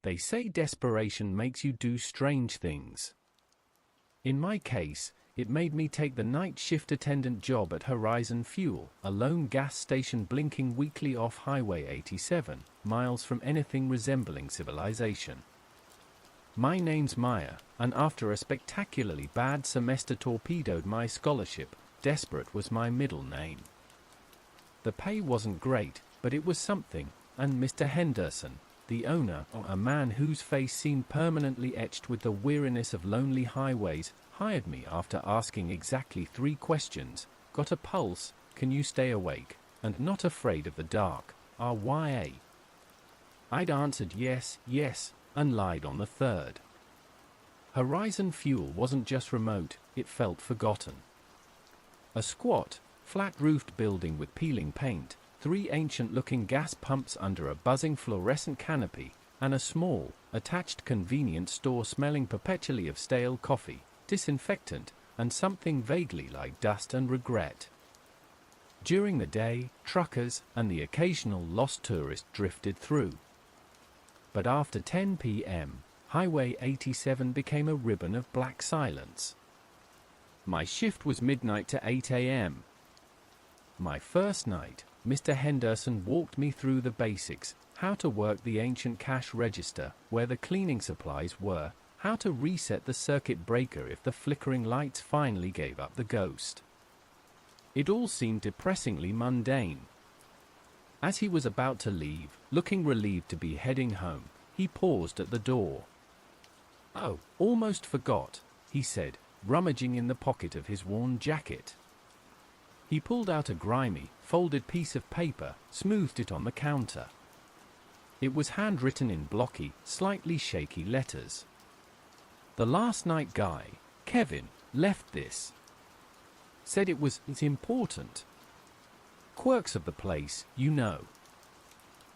They say desperation makes you do strange things. In my case, it made me take the night shift attendant job at Horizon Fuel, a lone gas station blinking weekly off Highway 87, miles from anything resembling civilization. My name's Maya, and after a spectacularly bad semester torpedoed my scholarship, Desperate was my middle name. The pay wasn't great, but it was something, and Mr. Henderson, the owner, a man whose face seemed permanently etched with the weariness of lonely highways, hired me after asking exactly 3 questions: got a pulse, can you stay awake, and not afraid of the dark, RYA. I'd answered yes, yes, and lied on the 3rd. Horizon Fuel wasn't just remote, it felt forgotten. A squat, flat-roofed building with peeling paint, 3 ancient-looking gas pumps under a buzzing fluorescent canopy, and a small, attached convenience store smelling perpetually of stale coffee, disinfectant, and something vaguely like dust and regret. During the day, truckers and the occasional lost tourist drifted through. But after 10 p.m., Highway 87 became a ribbon of black silence. My shift was midnight to 8 a.m. My first night, Mr. Henderson walked me through the basics: how to work the ancient cash register, where the cleaning supplies were, how to reset the circuit breaker if the flickering lights finally gave up the ghost. It all seemed depressingly mundane. As he was about to leave, looking relieved to be heading home, he paused at the door. "Oh, almost forgot," he said, rummaging in the pocket of his worn jacket. He pulled out a grimy, folded piece of paper, smoothed it on the counter. It was handwritten in blocky, slightly shaky letters. "The last night guy, Kevin, left this. Said it's important. Quirks of the place, you know.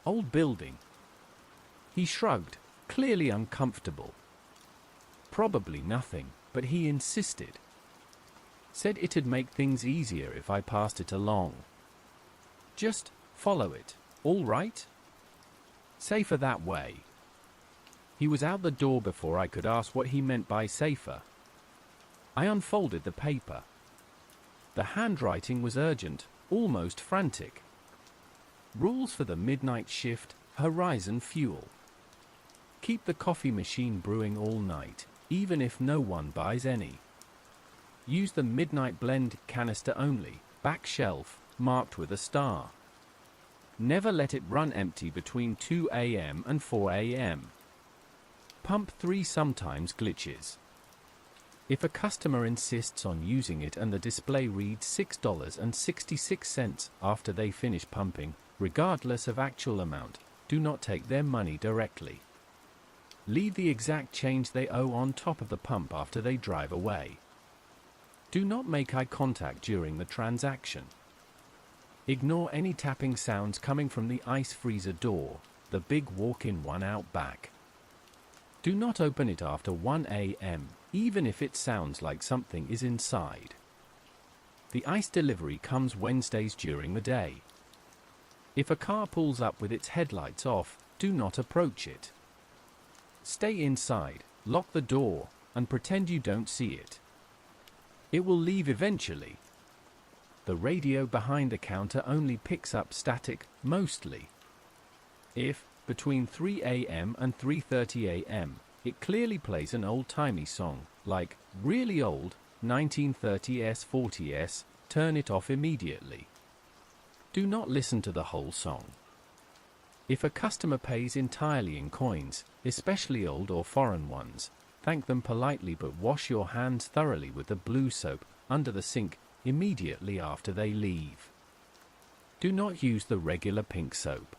Old building." He shrugged, clearly uncomfortable. Probably nothing, but he insisted. Said it'd make things easier if I passed it along. "Just follow it, all right? Safer that way." He was out the door before I could ask what he meant by safer. I unfolded the paper. The handwriting was urgent, almost frantic. "Rules for the midnight shift, Horizon Fuel. Keep the coffee machine brewing all night, even if no one buys any. Use the midnight blend canister only, back shelf, marked with a star. Never let it run empty between 2 a.m. and 4 a.m. Pump 3 sometimes glitches. If a customer insists on using it and the display reads $6.66 after they finish pumping, regardless of actual amount, do not take their money directly. Leave the exact change they owe on top of the pump after they drive away. Do not make eye contact during the transaction. Ignore any tapping sounds coming from the ice freezer door, the big walk-in one out back. Do not open it after 1 a.m., even if it sounds like something is inside. The ice delivery comes Wednesdays during the day. If a car pulls up with its headlights off, do not approach it. Stay inside, lock the door, and pretend you don't see it. It will leave eventually. The radio behind the counter only picks up static, mostly. If, between 3 a.m. and 3:30 a.m., it clearly plays an old-timey song, like, really old, 1930s 40s, turn it off immediately. Do not listen to the whole song. If a customer pays entirely in coins, especially old or foreign ones, thank them politely but wash your hands thoroughly with the blue soap under the sink immediately after they leave. Do not use the regular pink soap.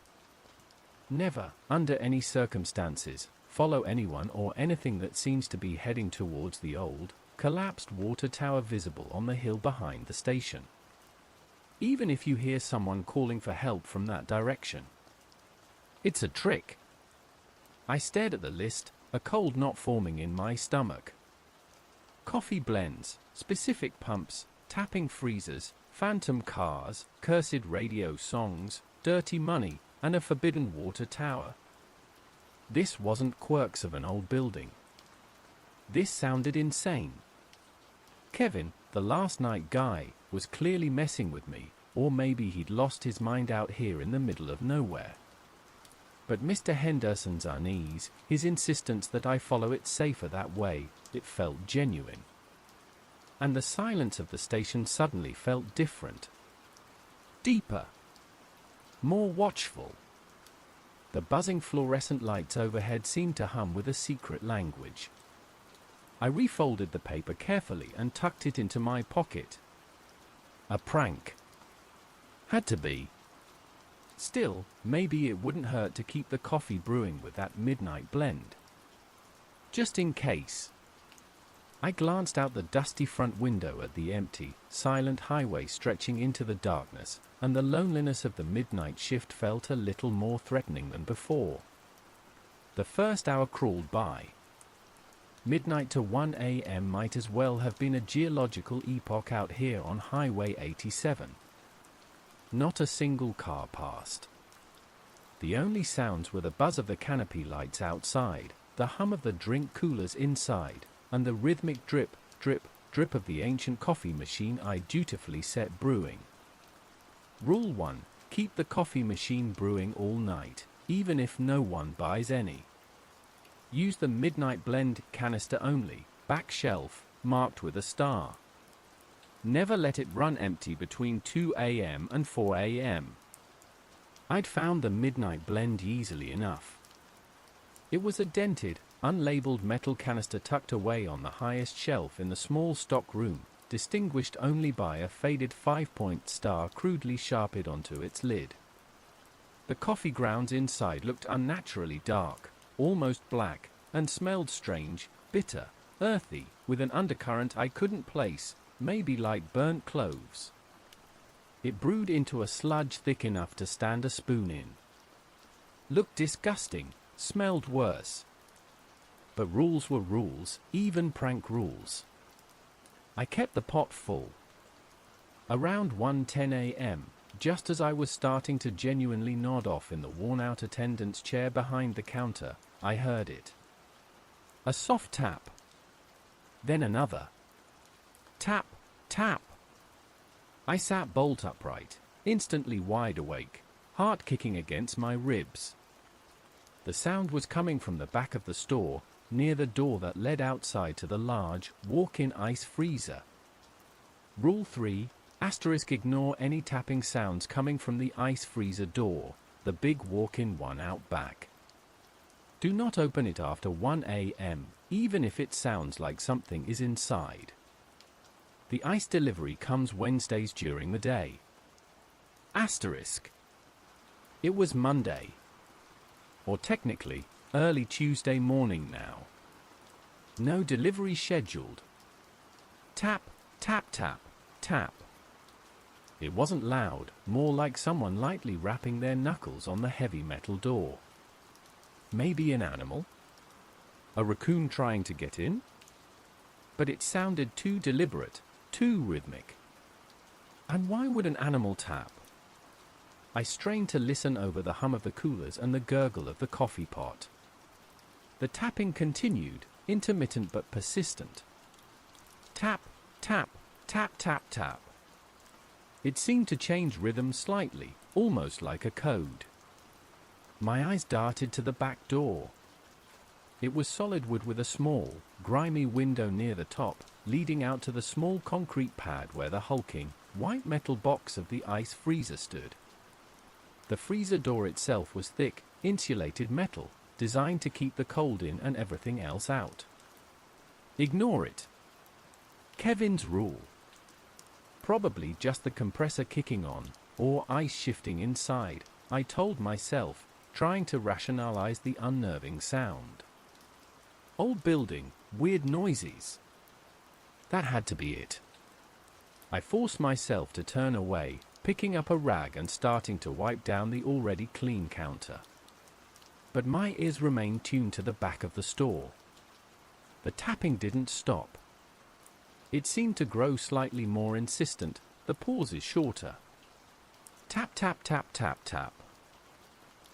Never, under any circumstances, follow anyone or anything that seems to be heading towards the old, collapsed water tower visible on the hill behind the station. Even if you hear someone calling for help from that direction. It's a trick. I stared at the list, a cold knot forming in my stomach. Coffee blends, specific pumps, tapping freezers, phantom cars, cursed radio songs, dirty money, and a forbidden water tower. This wasn't quirks of an old building. This sounded insane. Kevin, the last night guy, was clearly messing with me, or maybe he'd lost his mind out here in the middle of nowhere. But Mr. Henderson's unease, his insistence that I follow it safer that way, it felt genuine. And the silence of the station suddenly felt different. Deeper. More watchful. The buzzing fluorescent lights overhead seemed to hum with a secret language. I refolded the paper carefully and tucked it into my pocket. A prank. Had to be. Still, maybe it wouldn't hurt to keep the coffee brewing with that midnight blend. Just in case. I glanced out the dusty front window at the empty, silent highway stretching into the darkness, and the loneliness of the midnight shift felt a little more threatening than before. The first hour crawled by. Midnight to 1 a.m. might as well have been a geological epoch out here on Highway 87. Not a single car passed. The only sounds were the buzz of the canopy lights outside, the hum of the drink coolers inside, and the rhythmic drip, drip, drip of the ancient coffee machine I dutifully set brewing. Rule 1. Keep the coffee machine brewing all night, even if no one buys any. Use the midnight blend canister only, back shelf, marked with a star. Never let it run empty between 2 a.m. and 4 a.m. I'd found the midnight blend easily enough. It was a dented, unlabeled metal canister tucked away on the highest shelf in the small stock room, distinguished only by a faded 5-point star crudely sharpened onto its lid. The coffee grounds inside looked unnaturally dark, almost black, and smelled strange, bitter, earthy, with an undercurrent I couldn't place, maybe like burnt cloves. It brewed into a sludge thick enough to stand a spoon in. Looked disgusting, smelled worse. But rules were rules, even prank rules. I kept the pot full. Around 1:10 a.m., just as I was starting to genuinely nod off in the worn-out attendant's chair behind the counter, I heard it. A soft tap. Then another. Tap, tap. I sat bolt upright, instantly wide awake, heart kicking against my ribs. The sound was coming from the back of the store, near the door that led outside to the large, walk-in ice freezer. Rule 3, ignore any tapping sounds coming from the ice freezer door, the big walk-in one out back. Do not open it after 1 a.m., even if it sounds like something is inside. The ice delivery comes Wednesdays during the day. It was Monday. Or technically, early Tuesday morning now. No delivery scheduled. Tap, tap, tap, tap. It wasn't loud, more like someone lightly rapping their knuckles on the heavy metal door. Maybe an animal? A raccoon trying to get in? But it sounded too deliberate, too rhythmic. And why would an animal tap? I strained to listen over the hum of the coolers and the gurgle of the coffee pot. The tapping continued, intermittent but persistent. Tap, tap, tap, tap, tap. It seemed to change rhythm slightly, almost like a code. My eyes darted to the back door. It was solid wood with a small, grimy window near the top, leading out to the small concrete pad where the hulking, white metal box of the ice freezer stood. The freezer door itself was thick, insulated metal, designed to keep the cold in and everything else out. Ignore it. Kevin's rule. Probably just the compressor kicking on, or ice shifting inside, I told myself, trying to rationalize the unnerving sound. Old building, weird noises. That had to be it. I forced myself to turn away, picking up a rag and starting to wipe down the already clean counter. But my ears remained tuned to the back of the store. The tapping didn't stop. It seemed to grow slightly more insistent, the pauses shorter. Tap, tap, tap, tap, tap.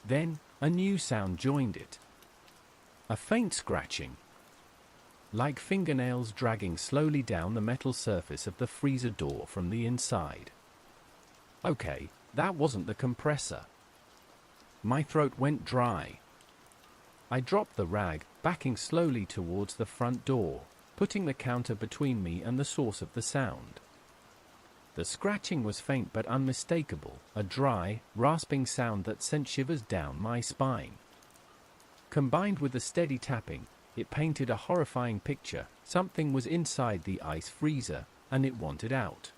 Then, a new sound joined it. A faint scratching, like fingernails dragging slowly down the metal surface of the freezer door from the inside. Okay, that wasn't the compressor. My throat went dry. I dropped the rag, backing slowly towards the front door, putting the counter between me and the source of the sound. The scratching was faint but unmistakable, a dry, rasping sound that sent shivers down my spine. Combined with the steady tapping, it painted a horrifying picture. Something was inside the ice freezer, and it wanted out.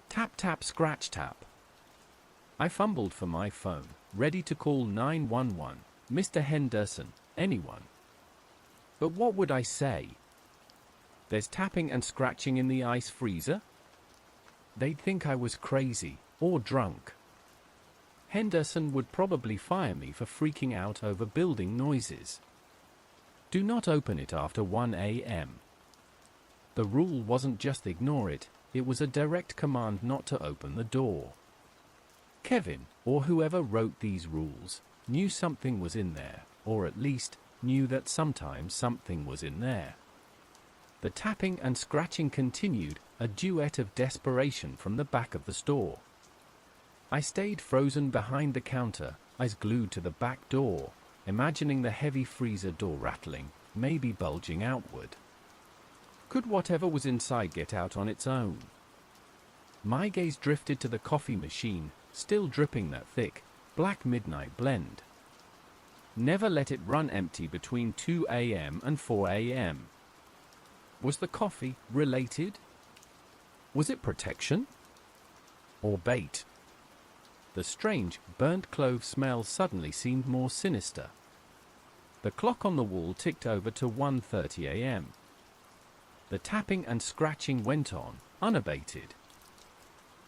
Tap tap scratch tap. I fumbled for my phone, ready to call 911, Mr. Henderson, anyone. But what would I say? There's tapping and scratching in the ice freezer? They'd think I was crazy, or drunk. Henderson would probably fire me for freaking out over building noises. Do not open it after 1 a.m. The rule wasn't just ignore it, it was a direct command not to open the door. Kevin, or whoever wrote these rules, knew something was in there, or at least, knew that sometimes something was in there. The tapping and scratching continued, a duet of desperation from the back of the store. I stayed frozen behind the counter, eyes glued to the back door, imagining the heavy freezer door rattling, maybe bulging outward. Could whatever was inside get out on its own? My gaze drifted to the coffee machine, still dripping that thick, black midnight blend. Never let it run empty between 2 a.m. and 4 a.m. Was the coffee related? Was it protection? Or bait? The strange, burnt clove smell suddenly seemed more sinister. The clock on the wall ticked over to 1:30 a.m. The tapping and scratching went on, unabated.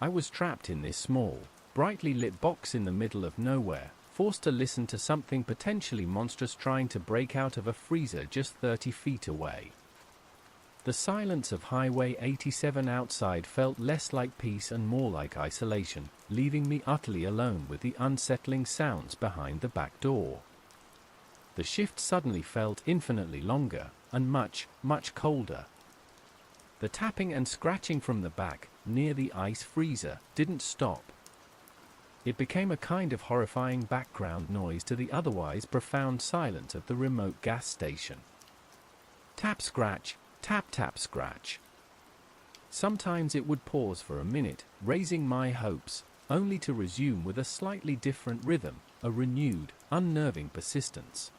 I was trapped in this small, brightly lit box in the middle of nowhere, forced to listen to something potentially monstrous trying to break out of a freezer just 30 feet away. The silence of Highway 87 outside felt less like peace and more like isolation, leaving me utterly alone with the unsettling sounds behind the back door. The shift suddenly felt infinitely longer, and much, much colder. The tapping and scratching from the back, near the ice freezer, didn't stop. It became a kind of horrifying background noise to the otherwise profound silence of the remote gas station. Tap scratch, tap tap scratch. Sometimes it would pause for a minute, raising my hopes, only to resume with a slightly different rhythm, a renewed, unnerving persistence.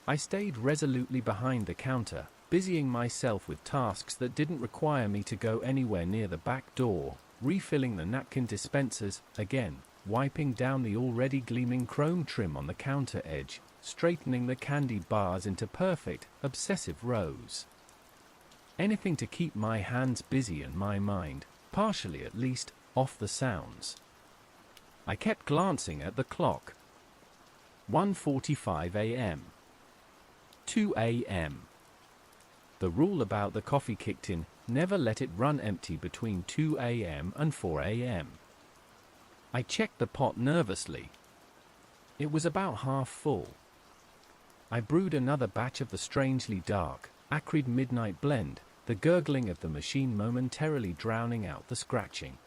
I stayed resolutely behind the counter, busying myself with tasks that didn't require me to go anywhere near the back door, refilling the napkin dispensers, again, wiping down the already gleaming chrome trim on the counter edge, straightening the candy bars into perfect, obsessive rows. Anything to keep my hands busy and my mind, partially at least, off the sounds. I kept glancing at the clock. 1:45 a.m. 2 a.m. The rule about the coffee kicked in, never let it run empty between 2 a.m. and 4 a.m. I checked the pot nervously. It was about half full. I brewed another batch of the strangely dark, acrid midnight blend, the gurgling of the machine momentarily drowning out the scratching.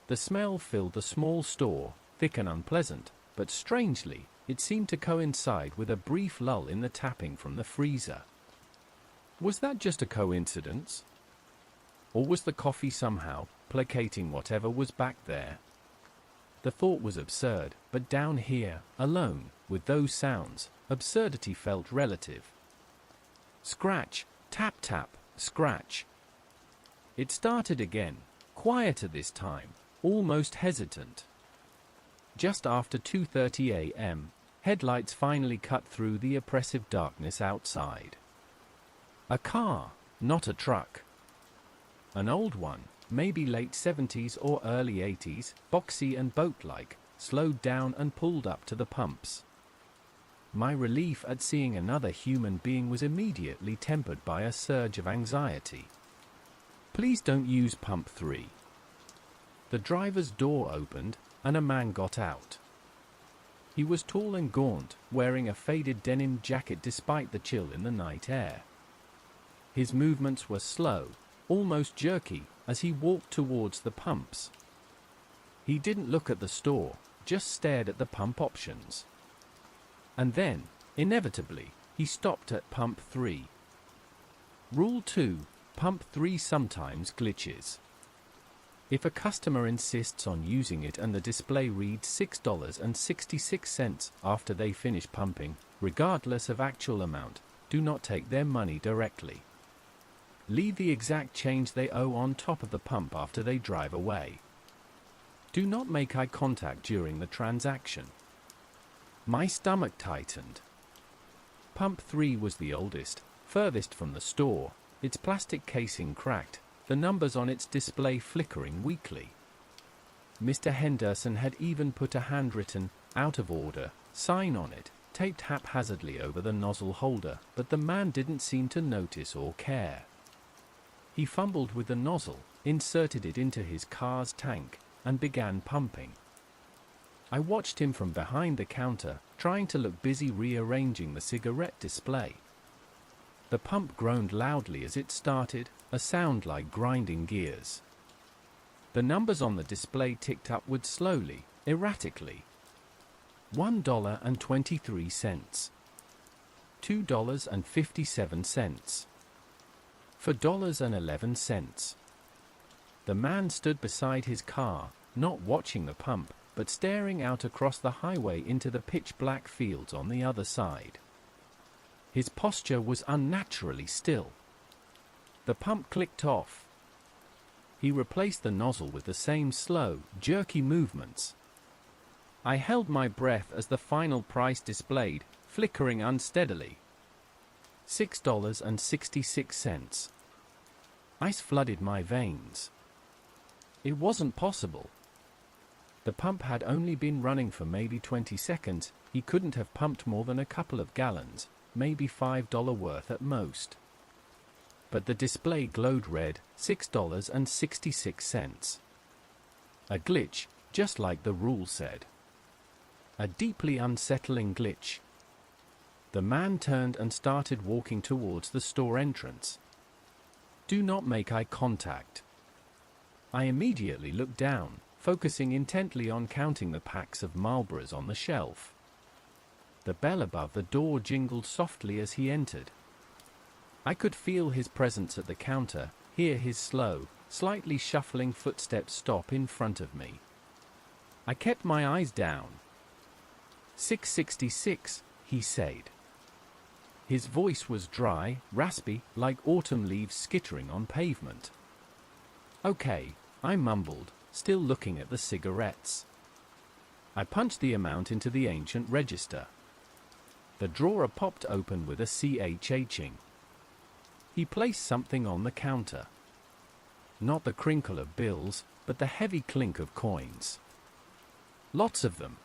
The smell filled the small store, thick and unpleasant, but strangely, it seemed to coincide with a brief lull in the tapping from the freezer. Was that just a coincidence? Or was the coffee somehow placating whatever was back there? The thought was absurd, but down here, alone, with those sounds, absurdity felt relative. Scratch, tap tap, scratch. It started again, quieter this time, almost hesitant. Just after 2:30 a.m., headlights finally cut through the oppressive darkness outside. A car, not a truck. An old one, maybe late 70s or early 80s, boxy and boat-like, slowed down and pulled up to the pumps. My relief at seeing another human being was immediately tempered by a surge of anxiety. Please don't use pump 3. The driver's door opened, and a man got out. He was tall and gaunt, wearing a faded denim jacket despite the chill in the night air. His movements were slow, almost jerky, as he walked towards the pumps. He didn't look at the store, just stared at the pump options. And then, inevitably, he stopped at pump 3. Rule 2. Pump 3 sometimes glitches. If a customer insists on using it and the display reads $6.66 after they finish pumping, regardless of actual amount, do not take their money directly. Leave the exact change they owe on top of the pump after they drive away. Do not make eye contact during the transaction. My stomach tightened. Pump 3 was the oldest, furthest from the store, its plastic casing cracked, the numbers on its display flickering weakly. Mr. Henderson had even put a handwritten, out of order, sign on it, taped haphazardly over the nozzle holder, but the man didn't seem to notice or care. He fumbled with the nozzle, inserted it into his car's tank, and began pumping. I watched him from behind the counter, trying to look busy rearranging the cigarette display. The pump groaned loudly as it started, a sound like grinding gears. The numbers on the display ticked upward slowly, erratically. $1.23. $2.57. $4.11. The man stood beside his car, not watching the pump, but staring out across the highway into the pitch-black fields on the other side. His posture was unnaturally still. The pump clicked off. He replaced the nozzle with the same slow, jerky movements. I held my breath as the final price displayed, flickering unsteadily. $6.66. Ice flooded my veins. It wasn't possible. The pump had only been running for maybe 20 seconds, he couldn't have pumped more than a couple of gallons, maybe $5 worth at most. But the display glowed red, $6.66. A glitch, just like the rule said. A deeply unsettling glitch. The man turned and started walking towards the store entrance. Do not make eye contact. I immediately looked down, focusing intently on counting the packs of Marlboros on the shelf. The bell above the door jingled softly as he entered. I could feel his presence at the counter, hear his slow, slightly shuffling footsteps stop in front of me. I kept my eyes down. $6.66, he said. His voice was dry, raspy, like autumn leaves skittering on pavement. Okay, I mumbled, still looking at the cigarettes. I punched the amount into the ancient register. The drawer popped open with a ching. He placed something on the counter. Not the crinkle of bills, but the heavy clink of coins. Lots of them.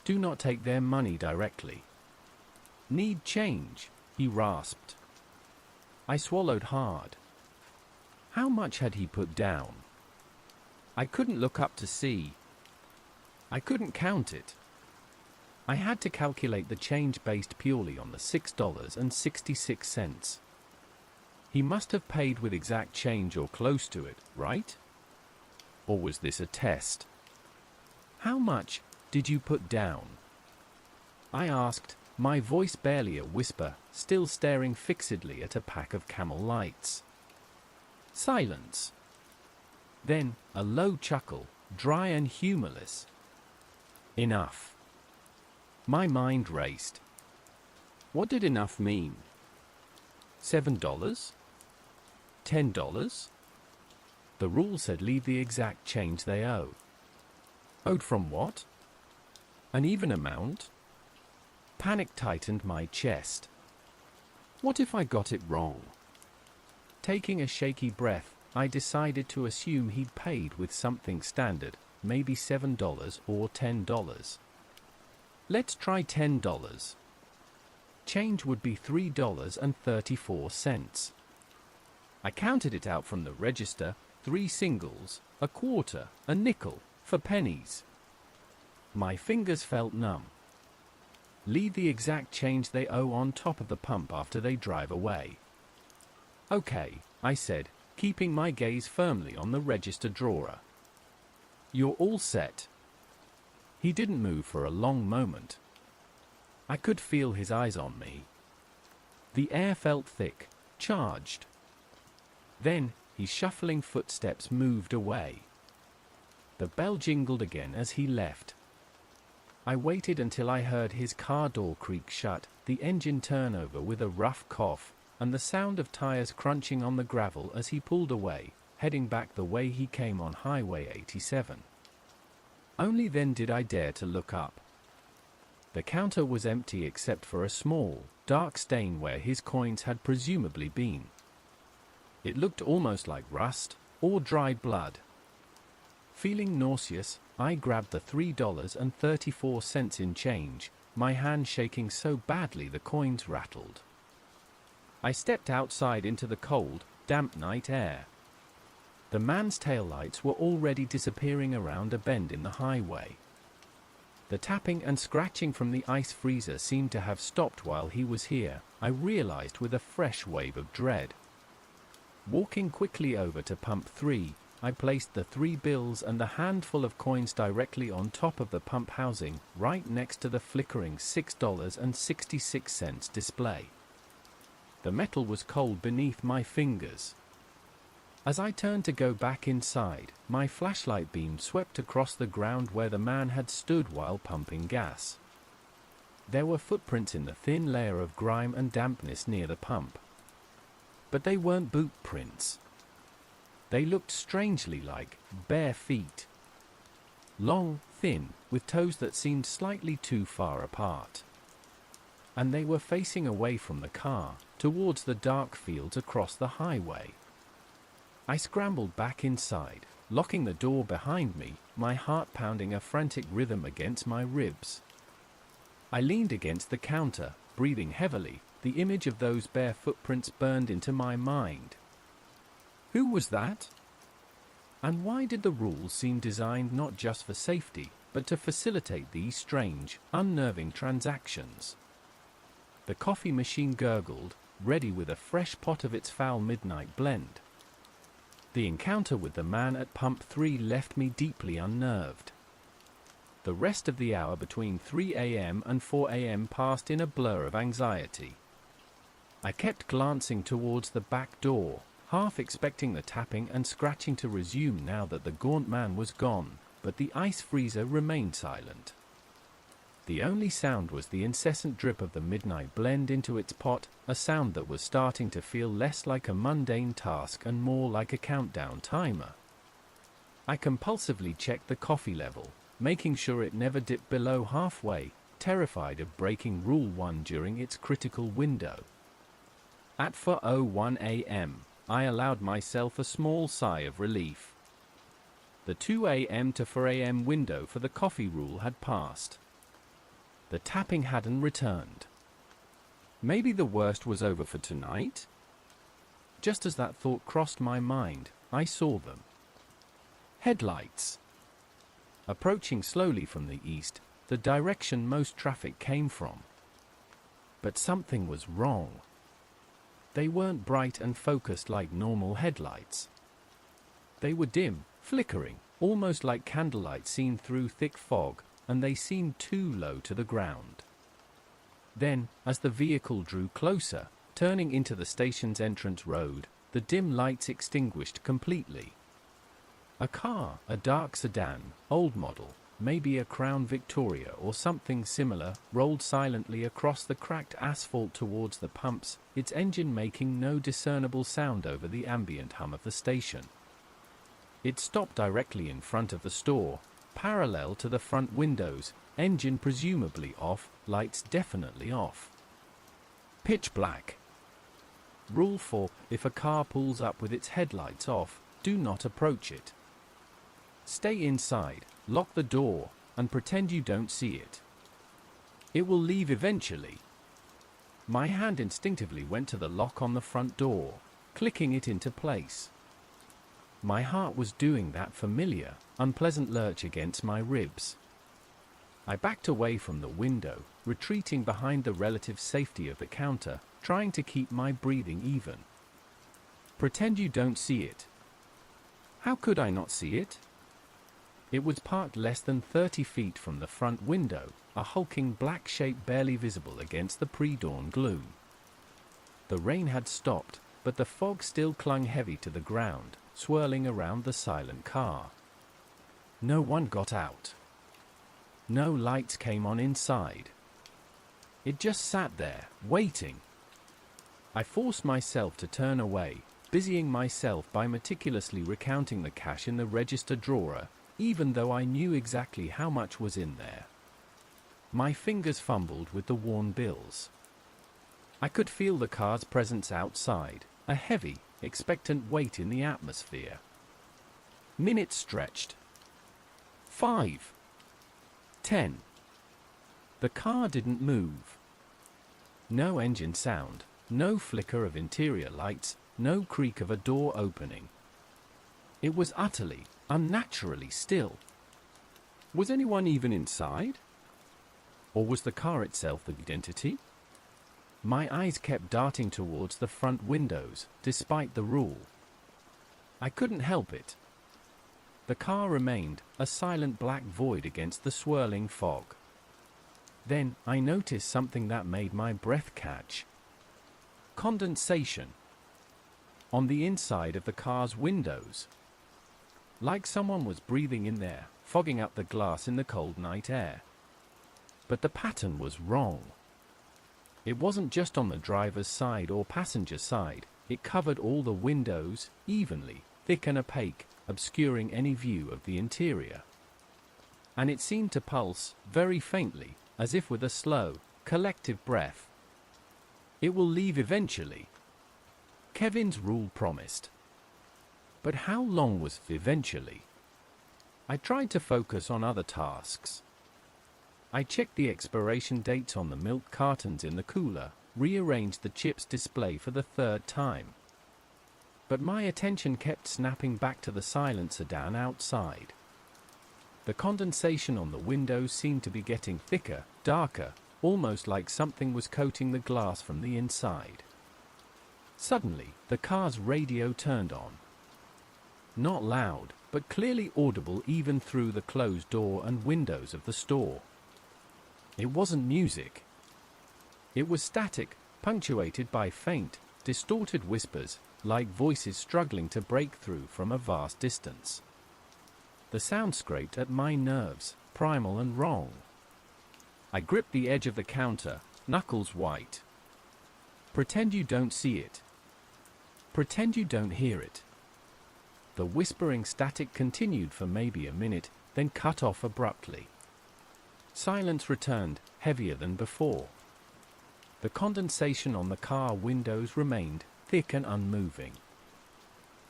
Do not take their money directly. Need change, he rasped. I swallowed hard. How much had he put down? I couldn't look up to see. I couldn't count it. I had to calculate the change based purely on the $6.66. He must have paid with exact change or close to it, right? Or was this a test? How much did you put down? I asked, my voice barely a whisper, still staring fixedly at a pack of Camel Lights. Silence. Then, a low chuckle, dry and humorless. Enough. My mind raced. What did enough mean? $7? $10? The rule said leave the exact change they owe. Owed from what? An even amount? Panic tightened my chest. What if I got it wrong? Taking a shaky breath, I decided to assume he'd paid with something standard, maybe $7 or $10. Let's try $10. Change would be $3.34. I counted it out from the register, 3 singles, a quarter, a nickel, for pennies. My fingers felt numb. Leave the exact change they owe on top of the pump after they drive away. Okay, I said, keeping my gaze firmly on the register drawer. You're all set. He didn't move for a long moment. I could feel his eyes on me. The air felt thick, charged. Then, his shuffling footsteps moved away. The bell jingled again as he left. I waited until I heard his car door creak shut, the engine turn over with a rough cough, and the sound of tires crunching on the gravel as he pulled away, heading back the way he came on Highway 87. Only then did I dare to look up. The counter was empty except for a small, dark stain where his coins had presumably been. It looked almost like rust, or dried blood. Feeling nauseous, I grabbed the $3.34 in change, my hand shaking so badly the coins rattled. I stepped outside into the cold, damp night air. The man's taillights were already disappearing around a bend in the highway. The tapping and scratching from the ice freezer seemed to have stopped while he was here, I realized with a fresh wave of dread. Walking quickly over to pump 3, I placed the 3 bills and a handful of coins directly on top of the pump housing, right next to the flickering $6.66 display. The metal was cold beneath my fingers. As I turned to go back inside, my flashlight beam swept across the ground where the man had stood while pumping gas. There were footprints in the thin layer of grime and dampness near the pump. But they weren't boot prints. They looked strangely like bare feet. Long, thin, with toes that seemed slightly too far apart. And they were facing away from the car, towards the dark fields across the highway. I scrambled back inside, locking the door behind me, my heart pounding a frantic rhythm against my ribs. I leaned against the counter, breathing heavily, the image of those bare footprints burned into my mind. Who was that? And why did the rules seem designed not just for safety, but to facilitate these strange, unnerving transactions? The coffee machine gurgled, ready with a fresh pot of its foul midnight blend. The encounter with the man at pump 3 left me deeply unnerved. The rest of the hour between 3 a.m. and 4 a.m. passed in a blur of anxiety. I kept glancing towards the back door, half expecting the tapping and scratching to resume now that the gaunt man was gone, but the ice freezer remained silent. The only sound was the incessant drip of the midnight blend into its pot, a sound that was starting to feel less like a mundane task and more like a countdown timer. I compulsively checked the coffee level, making sure it never dipped below halfway, terrified of breaking Rule 1 during its critical window. At 4:01 a.m., I allowed myself a small sigh of relief. The 2 a.m. to 4 a.m. window for the coffee rule had passed. The tapping hadn't returned. Maybe the worst was over for tonight? Just as that thought crossed my mind, I saw them. Headlights. Approaching slowly from the east, the direction most traffic came from. But something was wrong. They weren't bright and focused like normal headlights. They were dim, flickering, almost like candlelight seen through thick fog, and they seemed too low to the ground. Then, as the vehicle drew closer, turning into the station's entrance road, the dim lights extinguished completely. A car, a dark sedan, old model, maybe a Crown Victoria or something similar, rolled silently across the cracked asphalt towards the pumps, its engine making no discernible sound over the ambient hum of the station. It stopped directly in front of the store, parallel to the front windows, engine presumably off, lights definitely off. Pitch black. Rule 4: if a car pulls up with its headlights off, do not approach it. Stay inside, lock the door, and pretend you don't see it. It will leave eventually. My hand instinctively went to the lock on the front door, clicking it into place. My heart was doing that familiar, unpleasant lurch against my ribs. I backed away from the window, retreating behind the relative safety of the counter, trying to keep my breathing even. Pretend you don't see it. How could I not see it? It was parked less than 30 feet from the front window, a hulking black shape barely visible against the pre-dawn gloom. The rain had stopped, but the fog still clung heavy to the ground, swirling around the silent car. No one got out. No lights came on inside. It just sat there, waiting. I forced myself to turn away, busying myself by meticulously recounting the cash in the register drawer, even though I knew exactly how much was in there. My fingers fumbled with the worn bills. I could feel the car's presence outside, a heavy, expectant weight in the atmosphere. Minutes stretched. 5. 10. The car didn't move. No engine sound, no flicker of interior lights, no creak of a door opening. It was utterly, unnaturally still. Was anyone even inside? Or was the car itself the identity? My eyes kept darting towards the front windows, despite the rule. I couldn't help it. The car remained, a silent black void against the swirling fog. Then, I noticed something that made my breath catch. Condensation. On the inside of the car's windows. Like someone was breathing in there, fogging up the glass in the cold night air. But the pattern was wrong. It wasn't just on the driver's side or passenger side, it covered all the windows, evenly, thick and opaque, obscuring any view of the interior. And it seemed to pulse, very faintly, as if with a slow, collective breath. It will leave eventually. Kevin's rule promised. But how long was eventually? I tried to focus on other tasks. I checked the expiration dates on the milk cartons in the cooler, rearranged the chips display for the third time. But my attention kept snapping back to the silent sedan outside. The condensation on the windows seemed to be getting thicker, darker, almost like something was coating the glass from the inside. Suddenly, the car's radio turned on. Not loud, but clearly audible even through the closed door and windows of the store. It wasn't music. It was static, punctuated by faint, distorted whispers, like voices struggling to break through from a vast distance. The sound scraped at my nerves, primal and wrong. I gripped the edge of the counter, knuckles white. Pretend you don't see it. Pretend you don't hear it. The whispering static continued for maybe a minute, then cut off abruptly. Silence returned, heavier than before. The condensation on the car windows remained, thick and unmoving.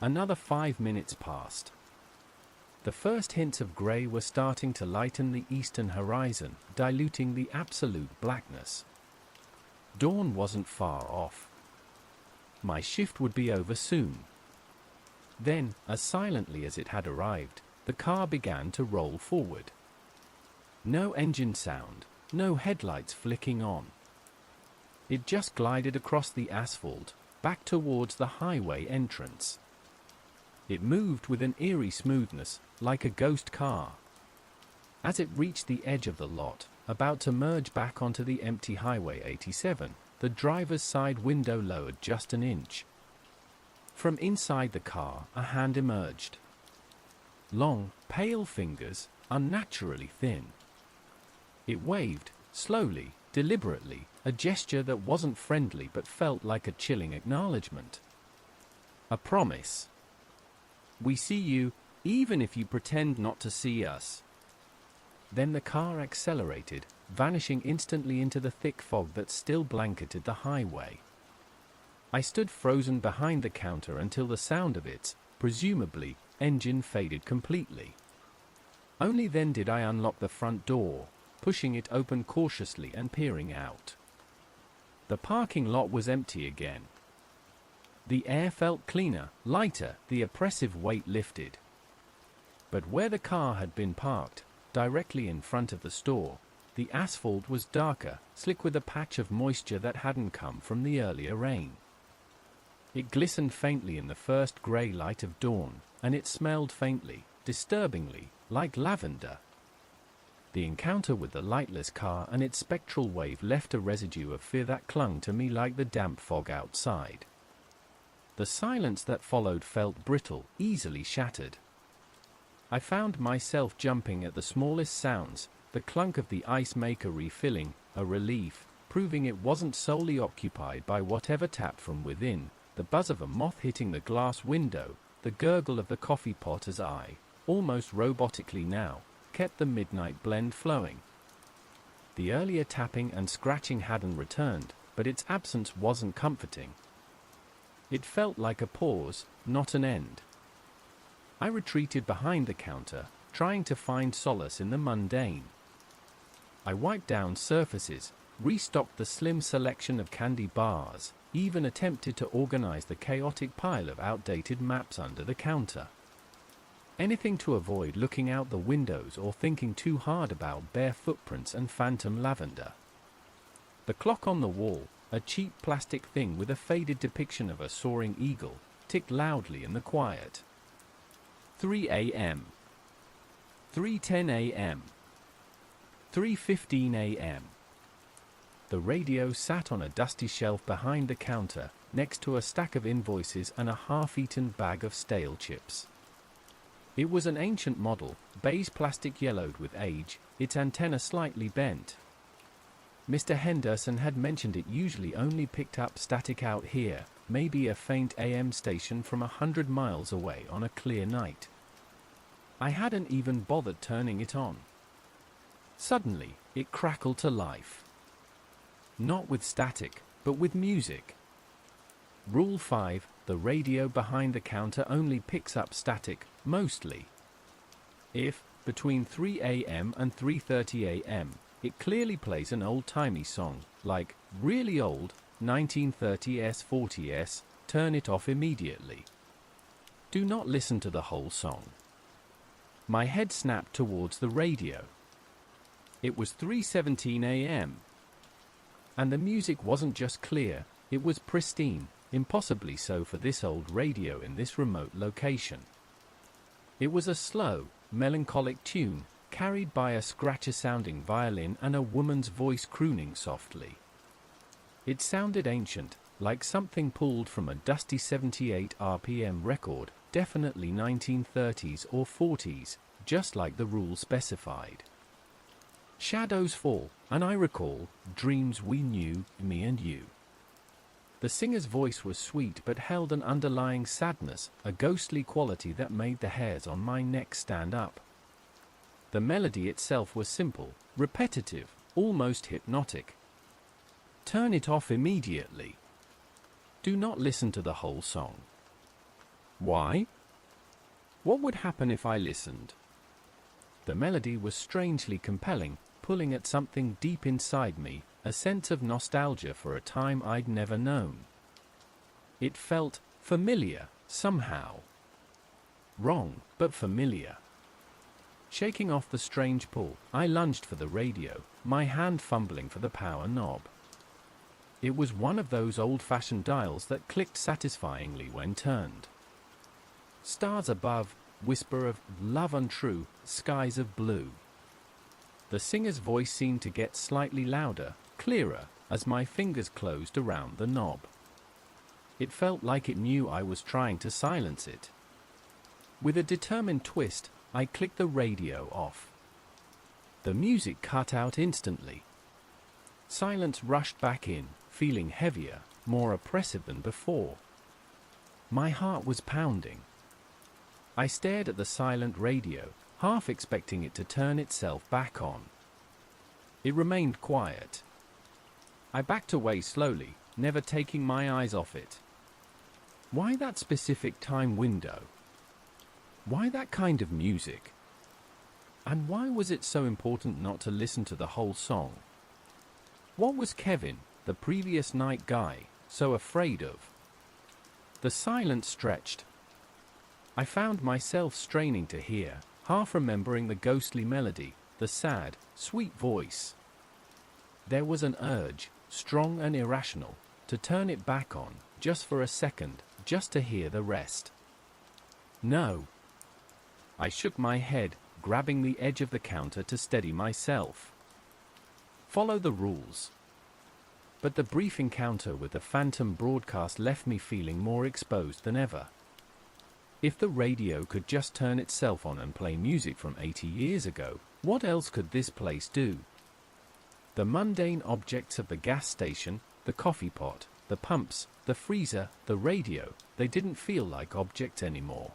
Another 5 minutes passed. The first hints of grey were starting to lighten the eastern horizon, diluting the absolute blackness. Dawn wasn't far off. My shift would be over soon. Then, as silently as it had arrived, the car began to roll forward. No engine sound, no headlights flicking on. It just glided across the asphalt, back towards the highway entrance. It moved with an eerie smoothness, like a ghost car. As it reached the edge of the lot, about to merge back onto the empty Highway 87, the driver's side window lowered just an inch. From inside the car, a hand emerged. Long, pale fingers, unnaturally thin. It waved, slowly, deliberately, a gesture that wasn't friendly but felt like a chilling acknowledgement. A promise. We see you, even if you pretend not to see us. Then the car accelerated, vanishing instantly into the thick fog that still blanketed the highway. I stood frozen behind the counter until the sound of its, presumably, engine faded completely. Only then did I unlock the front door, pushing it open cautiously and peering out. The parking lot was empty again. The air felt cleaner, lighter, the oppressive weight lifted. But where the car had been parked, directly in front of the store, The asphalt was darker, slick with a patch of moisture that hadn't come from the earlier rain. It glistened faintly in the first grey light of dawn, and it smelled faintly, disturbingly, like lavender. The encounter with the lightless car and its spectral wave left a residue of fear that clung to me like the damp fog outside. The silence that followed felt brittle, easily shattered. I found myself jumping at the smallest sounds, the clunk of the ice maker refilling, a relief, proving it wasn't solely occupied by whatever tapped from within, the buzz of a moth hitting the glass window, the gurgle of the coffee pot as I, almost robotically now, kept the midnight blend flowing. The earlier tapping and scratching hadn't returned, but its absence wasn't comforting. It felt like a pause, not an end. I retreated behind the counter, trying to find solace in the mundane. I wiped down surfaces, restocked the slim selection of candy bars, even attempted to organize the chaotic pile of outdated maps under the counter. Anything to avoid looking out the windows or thinking too hard about bare footprints and phantom lavender. The clock on the wall, a cheap plastic thing with a faded depiction of a soaring eagle, ticked loudly in the quiet. 3 a.m. 3:10 a.m. 3:15 a.m. The radio sat on a dusty shelf behind the counter, next to a stack of invoices and a half-eaten bag of stale chips. It was an ancient model, beige plastic yellowed with age, its antenna slightly bent. Mr. Henderson had mentioned it usually only picked up static out here, maybe a faint AM station from 100 miles away on a clear night. I hadn't even bothered turning it on. Suddenly, it crackled to life. Not with static, but with music. Rule 5, the radio behind the counter only picks up static, mostly. If, between 3 a.m. and 3:30 a.m., it clearly plays an old-timey song, like, really old, 1930s, 40s, turn it off immediately. Do not listen to the whole song. My head snapped towards the radio. It was 3:17 a.m. And the music wasn't just clear, it was pristine, impossibly so for this old radio in this remote location. It was a slow, melancholic tune, carried by a scratcher-sounding violin and a woman's voice crooning softly. It sounded ancient, like something pulled from a dusty 78 RPM record, definitely 1930s or 40s, just like the rules specified. Shadows fall, and I recall, dreams we knew, me and you. The singer's voice was sweet but held an underlying sadness, a ghostly quality that made the hairs on my neck stand up. The melody itself was simple, repetitive, almost hypnotic. Turn it off immediately. Do not listen to the whole song. Why? What would happen if I listened? The melody was strangely compelling, pulling at something deep inside me, a sense of nostalgia for a time I'd never known. It felt familiar, somehow. Wrong, but familiar. Shaking off the strange pull, I lunged for the radio, my hand fumbling for the power knob. It was one of those old-fashioned dials that clicked satisfyingly when turned. Stars above, whisper of love untrue, skies of blue. The singer's voice seemed to get slightly louder, clearer, as my fingers closed around the knob. It felt like it knew I was trying to silence it. With a determined twist, I clicked the radio off. The music cut out instantly. Silence rushed back in, feeling heavier, more oppressive than before. My heart was pounding. I stared at the silent radio, half expecting it to turn itself back on. It remained quiet. I backed away slowly, never taking my eyes off it. Why that specific time window? Why that kind of music? And why was it so important not to listen to the whole song? What was Kevin, the previous night guy, so afraid of? The silence stretched. I found myself straining to hear, half remembering the ghostly melody, the sad, sweet voice. There was an urge, strong and irrational, to turn it back on, just for a second, just to hear the rest. No. I shook my head, grabbing the edge of the counter to steady myself. Follow the rules. But the brief encounter with the phantom broadcast left me feeling more exposed than ever. If the radio could just turn itself on and play music from 80 years ago, what else could this place do? The mundane objects of the gas station, the coffee pot, the pumps, the freezer, the radio, they didn't feel like objects anymore.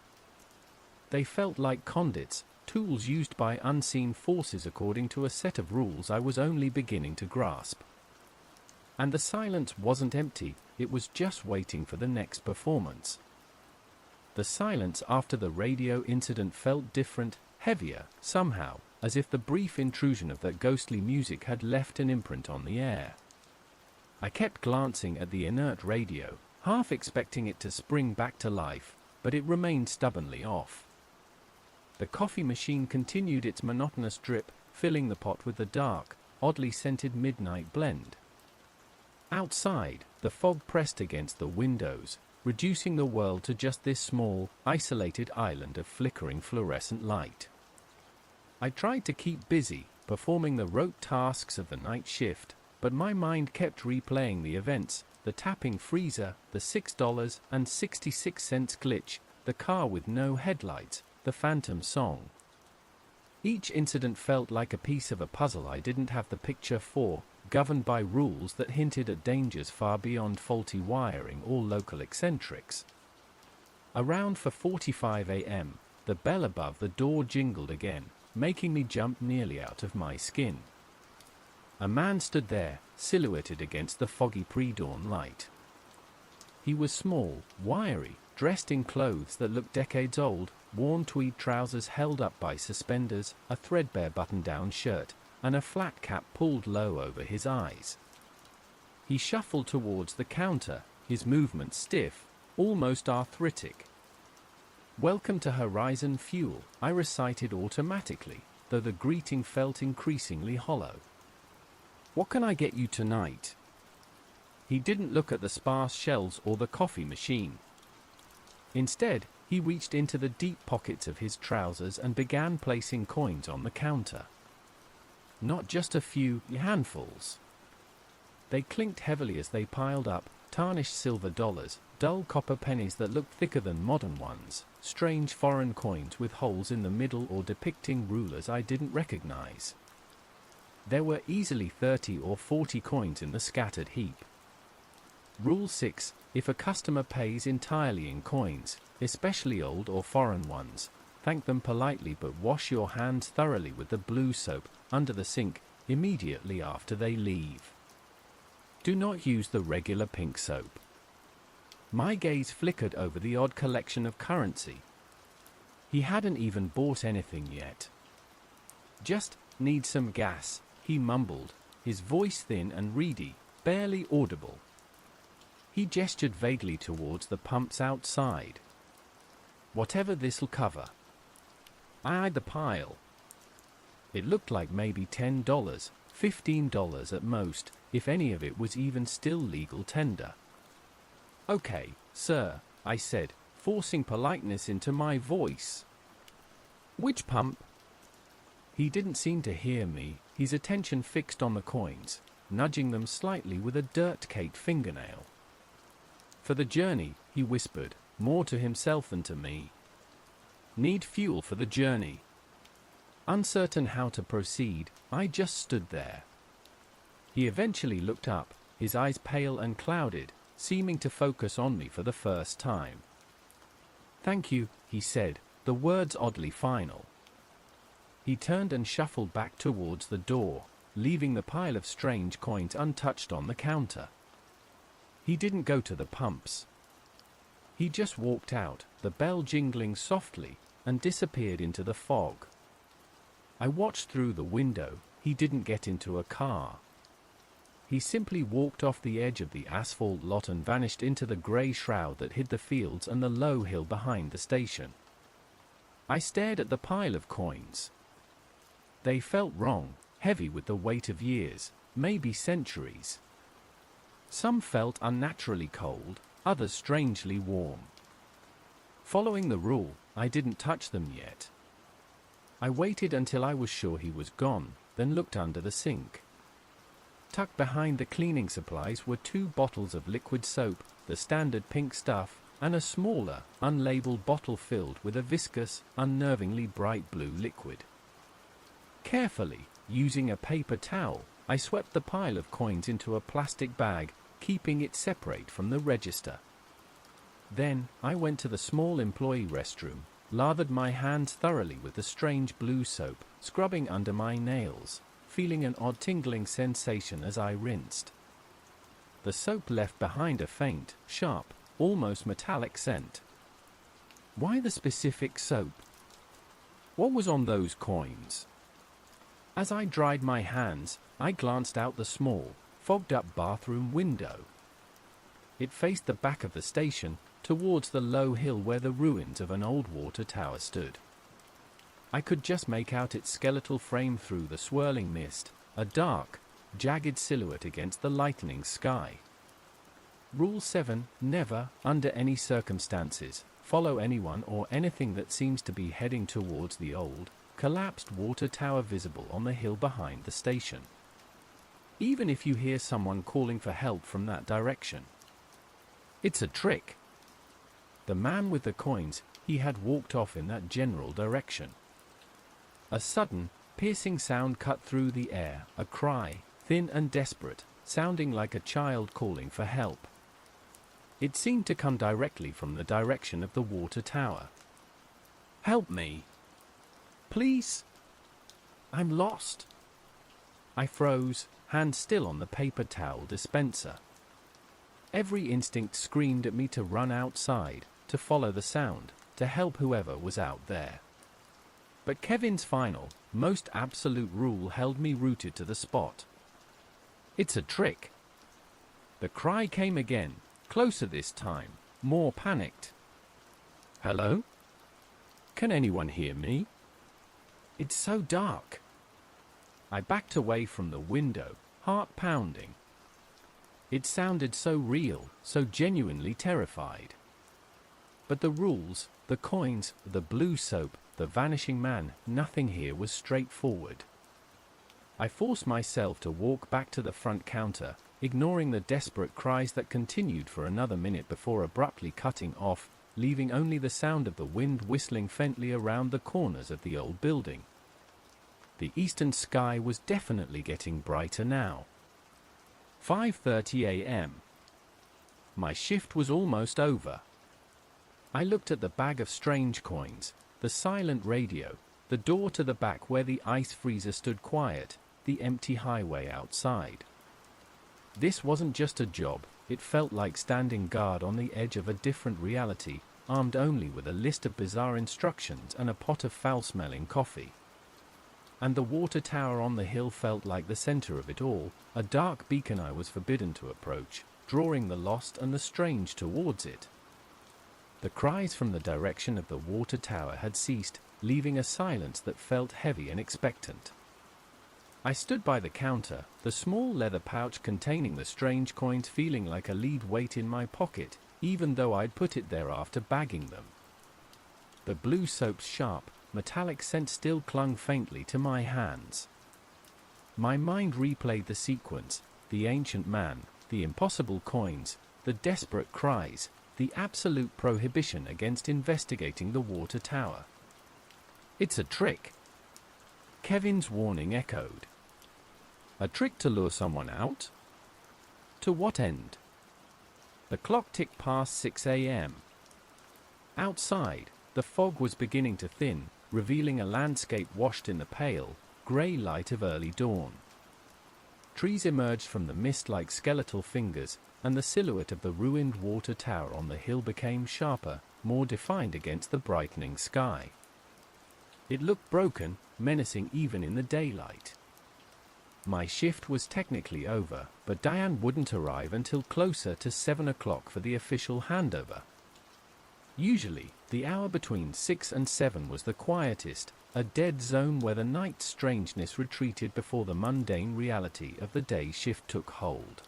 They felt like conduits, tools used by unseen forces according to a set of rules I was only beginning to grasp. And the silence wasn't empty, it was just waiting for the next performance. The silence after the radio incident felt different, heavier, somehow, as if the brief intrusion of that ghostly music had left an imprint on the air. I kept glancing at the inert radio, half expecting it to spring back to life, but it remained stubbornly off. The coffee machine continued its monotonous drip, filling the pot with the dark, oddly scented midnight blend. Outside, the fog pressed against the windows, reducing the world to just this small, isolated island of flickering fluorescent light. I tried to keep busy, performing the rote tasks of the night shift, but my mind kept replaying the events, the tapping freezer, the $6.66 glitch, the car with no headlights, the phantom song. Each incident felt like a piece of a puzzle I didn't have the picture for, governed by rules that hinted at dangers far beyond faulty wiring or local eccentrics. Around 4:45 a.m., the bell above the door jingled again, making me jump nearly out of my skin. A man stood there, silhouetted against the foggy pre-dawn light. He was small, wiry, dressed in clothes that looked decades old, worn tweed trousers held up by suspenders, a threadbare button-down shirt, and a flat cap pulled low over his eyes. He shuffled towards the counter, his movements stiff, almost arthritic. "Welcome to Horizon Fuel," I recited automatically, though the greeting felt increasingly hollow. "What can I get you tonight?" He didn't look at the sparse shelves or the coffee machine. Instead, he reached into the deep pockets of his trousers and began placing coins on the counter. Not just a few, handfuls. They clinked heavily as they piled up, tarnished silver dollars, dull copper pennies that looked thicker than modern ones, strange foreign coins with holes in the middle or depicting rulers I didn't recognize. There were easily 30 or 40 coins in the scattered heap. Rule 6: if a customer pays entirely in coins, especially old or foreign ones, thank them politely but wash your hands thoroughly with the blue soap under the sink immediately after they leave. Do not use the regular pink soap. My gaze flickered over the odd collection of currency. He hadn't even bought anything yet. "Just need some gas," he mumbled, his voice thin and reedy, barely audible. He gestured vaguely towards the pumps outside. "Whatever this'll cover." I eyed the pile. It looked like maybe $10, $15 at most, if any of it was even still legal tender. "Okay, sir," I said, forcing politeness into my voice. "Which pump?" He didn't seem to hear me, his attention fixed on the coins, nudging them slightly with a dirt-caked fingernail. "For the journey," he whispered, more to himself than to me. "Need fuel for the journey." Uncertain how to proceed, I just stood there. He eventually looked up, his eyes pale and clouded, seeming to focus on me for the first time. "Thank you," he said, the words oddly final. He turned and shuffled back towards the door, leaving the pile of strange coins untouched on the counter. He didn't go to the pumps. He just walked out, the bell jingling softly, and disappeared into the fog. I watched through the window. He didn't get into a car. He simply walked off the edge of the asphalt lot and vanished into the grey shroud that hid the fields and the low hill behind the station. I stared at the pile of coins. They felt wrong, heavy with the weight of years, maybe centuries. Some felt unnaturally cold, others strangely warm. Following the rule, I didn't touch them yet. I waited until I was sure he was gone, then looked under the sink. Tucked behind the cleaning supplies were 2 bottles of liquid soap, the standard pink stuff, and a smaller, unlabeled bottle filled with a viscous, unnervingly bright blue liquid. Carefully, using a paper towel, I swept the pile of coins into a plastic bag, keeping it separate from the register. Then, I went to the small employee restroom, lathered my hands thoroughly with the strange blue soap, scrubbing under my nails, feeling an odd tingling sensation as I rinsed. The soap left behind a faint, sharp, almost metallic scent. Why the specific soap? What was on those coins? As I dried my hands, I glanced out the small, fogged-up bathroom window. It faced the back of the station, towards the low hill where the ruins of an old water tower stood. I could just make out its skeletal frame through the swirling mist, a dark, jagged silhouette against the lightening sky. Rule 7, never, under any circumstances, follow anyone or anything that seems to be heading towards the old, collapsed water tower visible on the hill behind the station. Even if you hear someone calling for help from that direction. It's a trick. The man with the coins, he had walked off in that general direction. A sudden, piercing sound cut through the air, a cry, thin and desperate, sounding like a child calling for help. It seemed to come directly from the direction of the water tower. Help me! Please! I'm lost! I froze, hand still on the paper towel dispenser. Every instinct screamed at me to run outside, to follow the sound, to help whoever was out there. But Kevin's final, most absolute rule held me rooted to the spot. It's a trick. The cry came again, closer this time, more panicked. Hello? Can anyone hear me? It's so dark. I backed away from the window, heart pounding. It sounded so real, so genuinely terrified. But the rules, the coins, the blue soap, the vanishing man, nothing here was straightforward. I forced myself to walk back to the front counter, ignoring the desperate cries that continued for another minute before abruptly cutting off, leaving only the sound of the wind whistling faintly around the corners of the old building. The eastern sky was definitely getting brighter now. 5:30 a.m. My shift was almost over. I looked at the bag of strange coins, the silent radio, the door to the back where the ice freezer stood quiet, the empty highway outside. This wasn't just a job, it felt like standing guard on the edge of a different reality, armed only with a list of bizarre instructions and a pot of foul-smelling coffee. And the water tower on the hill felt like the center of it all, a dark beacon I was forbidden to approach, drawing the lost and the strange towards it. The cries from the direction of the water tower had ceased, leaving a silence that felt heavy and expectant. I stood by the counter, the small leather pouch containing the strange coins feeling like a lead weight in my pocket, even though I'd put it there after bagging them. The blue soap's sharp, metallic scent still clung faintly to my hands. My mind replayed the sequence, the ancient man, the impossible coins, the desperate cries, the absolute prohibition against investigating the water tower. It's a trick. Kevin's warning echoed. A trick to lure someone out? To what end? The clock ticked past 6 a.m. Outside, the fog was beginning to thin, revealing a landscape washed in the pale, grey light of early dawn. Trees emerged from the mist like skeletal fingers, and the silhouette of the ruined water tower on the hill became sharper, more defined against the brightening sky. It looked broken, menacing even in the daylight. My shift was technically over, but Diane wouldn't arrive until closer to 7 o'clock for the official handover. Usually, the hour between 6 and 7 was the quietest, a dead zone where the night's strangeness retreated before the mundane reality of the day shift took hold.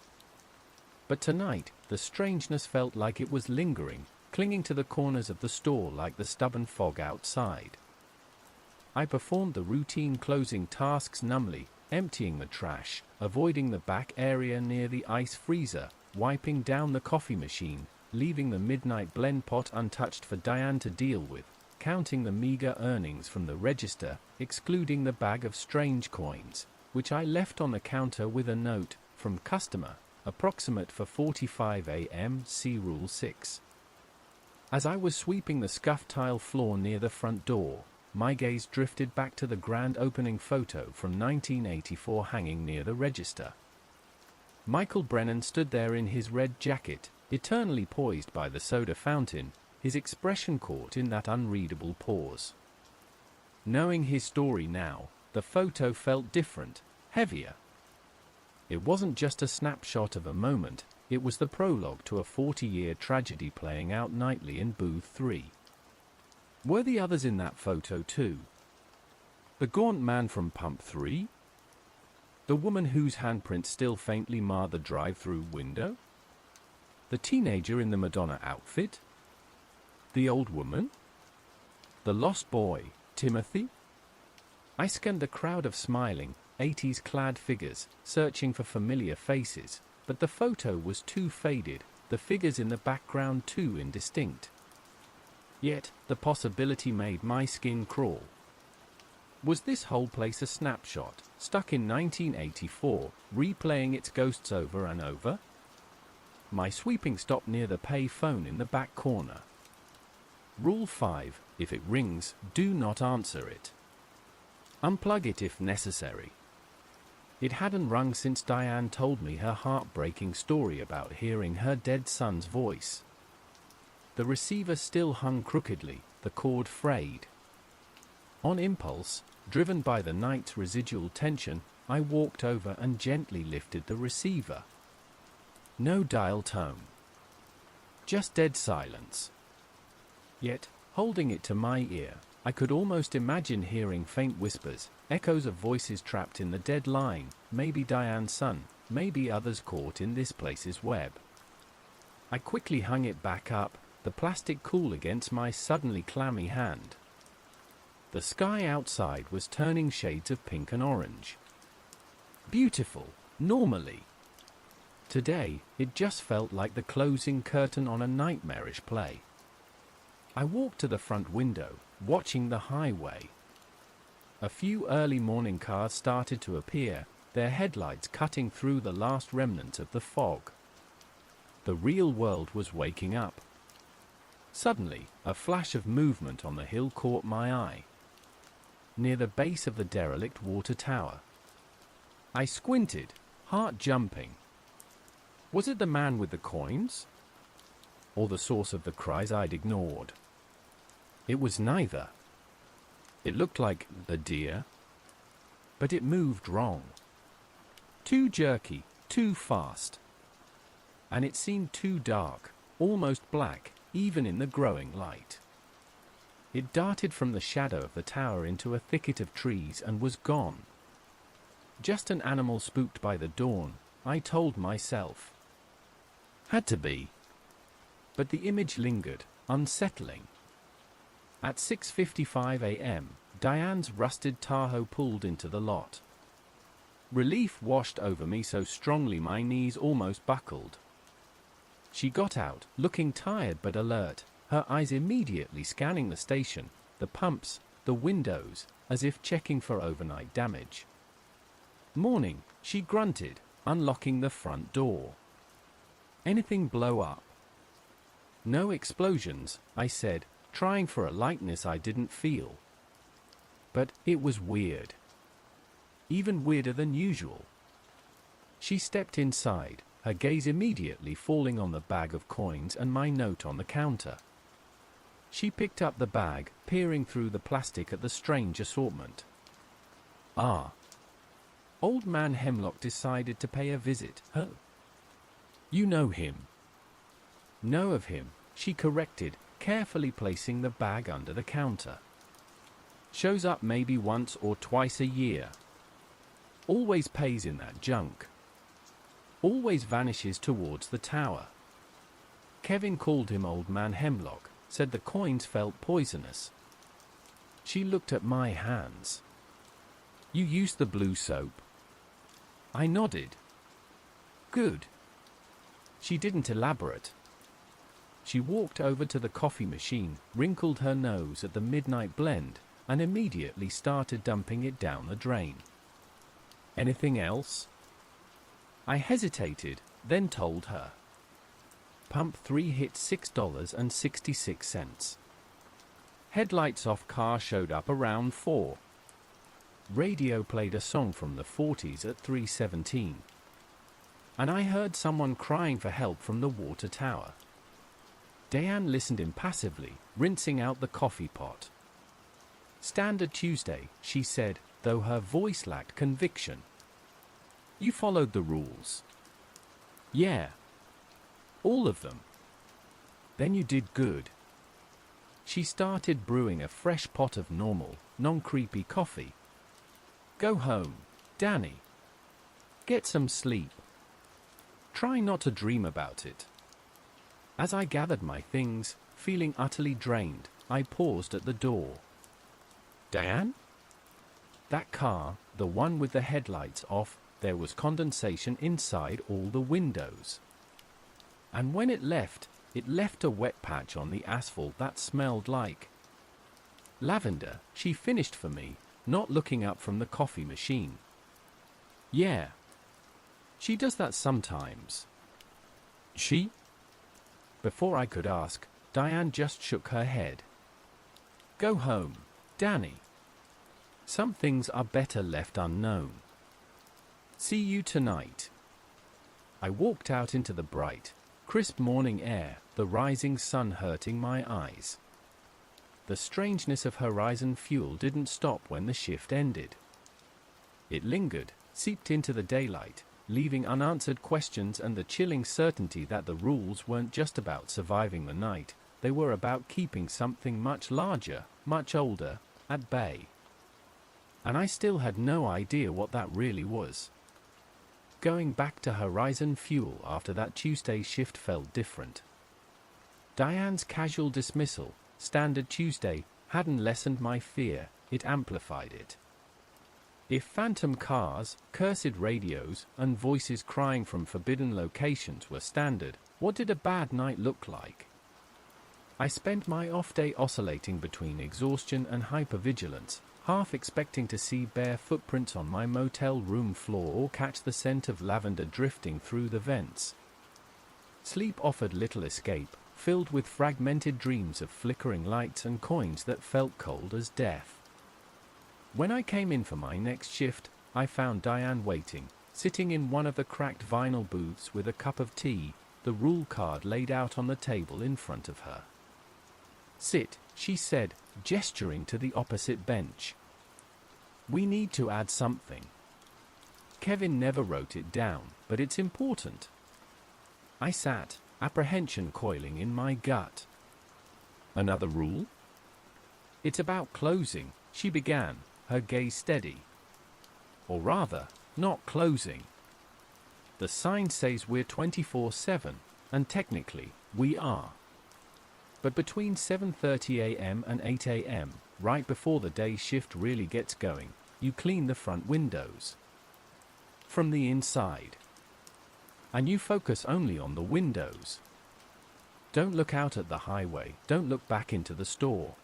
But tonight, the strangeness felt like it was lingering, clinging to the corners of the store like the stubborn fog outside. I performed the routine closing tasks numbly, emptying the trash, avoiding the back area near the ice freezer, wiping down the coffee machine, leaving the midnight blend pot untouched for Diane to deal with, counting the meager earnings from the register, excluding the bag of strange coins, which I left on the counter with a note, from customer, approximate for 45 a.m. See Rule 6. As I was sweeping the scuffed tile floor near the front door, my gaze drifted back to the grand opening photo from 1984 hanging near the register. Michael Brennan stood there in his red jacket, eternally poised by the soda fountain, his expression caught in that unreadable pause. Knowing his story now, the photo felt different, heavier. It wasn't just a snapshot of a moment, it was the prologue to a 40-year tragedy playing out nightly in Booth 3. Were the others in that photo too? The gaunt man from Pump 3? The woman whose handprints still faintly mar the drive-through window? The teenager in the Madonna outfit? The old woman? The lost boy, Timothy? I scanned the crowd of smiling, 80s-clad figures, searching for familiar faces, but the photo was too faded, the figures in the background too indistinct. Yet, the possibility made my skin crawl. Was this whole place a snapshot, stuck in 1984, replaying its ghosts over and over? My sweeping stopped near the pay phone in the back corner. Rule 5, if it rings, do not answer it. Unplug it if necessary. It hadn't rung since Diane told me her heartbreaking story about hearing her dead son's voice. The receiver still hung crookedly, the cord frayed. On impulse, driven by the night's residual tension, I walked over and gently lifted the receiver. No dial tone. Just dead silence. Yet, holding it to my ear, I could almost imagine hearing faint whispers, echoes of voices trapped in the dead line, maybe Diane's son, maybe others caught in this place's web. I quickly hung it back up, the plastic cool against my suddenly clammy hand. The sky outside was turning shades of pink and orange. Beautiful, normally. Today, it just felt like the closing curtain on a nightmarish play. I walked to the front window, watching the highway. A few early morning cars started to appear, their headlights cutting through the last remnants of the fog. The real world was waking up. Suddenly, a flash of movement on the hill caught my eye. Near the base of the derelict water tower. I squinted, heart jumping. Was it the man with the coins? Or the source of the cries I'd ignored? It was neither. It looked like a deer, but it moved wrong. Too jerky, too fast. And it seemed too dark, almost black, even in the growing light. It darted from the shadow of the tower into a thicket of trees and was gone. Just an animal spooked by the dawn, I told myself. Had to be. But the image lingered, unsettling. At 6:55 a.m., Diane's rusted Tahoe pulled into the lot. Relief washed over me so strongly my knees almost buckled. She got out, looking tired but alert, her eyes immediately scanning the station, the pumps, the windows, as if checking for overnight damage. Morning, she grunted, unlocking the front door. Anything blow up? No explosions, I said, trying for a lightness I didn't feel. But it was weird. Even weirder than usual. She stepped inside, her gaze immediately falling on the bag of coins and my note on the counter. She picked up the bag, peering through the plastic at the strange assortment. Ah. Old Man Hemlock decided to pay a visit. Oh. You know him. Know of him, she corrected, carefully placing the bag under the counter. Shows up maybe once or twice a year. Always pays in that junk. Always vanishes towards the tower. Kevin called him Old Man Hemlock, said the coins felt poisonous. She looked at my hands. You used the blue soap? I nodded. Good. She didn't elaborate. She walked over to the coffee machine, wrinkled her nose at the midnight blend, and immediately started dumping it down the drain. Anything else? I hesitated, then told her. Pump 3 hit $6.66. Headlights off car showed up around 4. Radio played a song from the 40s at 3:17. And I heard someone crying for help from the water tower. Diane listened impassively, rinsing out the coffee pot. Standard Tuesday, she said, though her voice lacked conviction. You followed the rules. Yeah. All of them. Then you did good. She started brewing a fresh pot of normal, non-creepy coffee. Go home, Danny. Get some sleep. Try not to dream about it. As I gathered my things, feeling utterly drained, I paused at the door. Diane? That car, the one with the headlights off, there was condensation inside all the windows. And when it left a wet patch on the asphalt that smelled like lavender. She finished for me, not looking up from the coffee machine. Yeah. She does that sometimes. She? Before I could ask, Diane just shook her head. Go home, Danny. Some things are better left unknown. See you tonight. I walked out into the bright, crisp morning air, the rising sun hurting my eyes. The strangeness of Horizon fuel didn't stop when the shift ended. It lingered, seeped into the daylight, leaving unanswered questions and the chilling certainty that the rules weren't just about surviving the night, they were about keeping something much larger, much older, at bay. And I still had no idea what that really was. Going back to Horizon fuel after that Tuesday shift felt different. Diane's casual dismissal, Standard Tuesday, hadn't lessened my fear, it amplified it. If phantom cars, cursed radios, and voices crying from forbidden locations were standard, what did a bad night look like? I spent my off-day oscillating between exhaustion and hypervigilance, half expecting to see bare footprints on my motel room floor or catch the scent of lavender drifting through the vents. Sleep offered little escape, filled with fragmented dreams of flickering lights and coins that felt cold as death. When I came in for my next shift, I found Diane waiting, sitting in one of the cracked vinyl booths with a cup of tea, the rule card laid out on the table in front of her. Sit, she said, gesturing to the opposite bench. We need to add something. Kevin never wrote it down, but it's important. I sat, apprehension coiling in my gut. Another rule? It's about closing, she began, her gaze steady. Or rather, not closing. The sign says we're 24/7, and technically, we are. But between 7:30 a.m. and 8 a.m., right before the day shift really gets going, you clean the front windows. From the inside. And you focus only on the windows. Don't look out at the highway, don't look back into the store.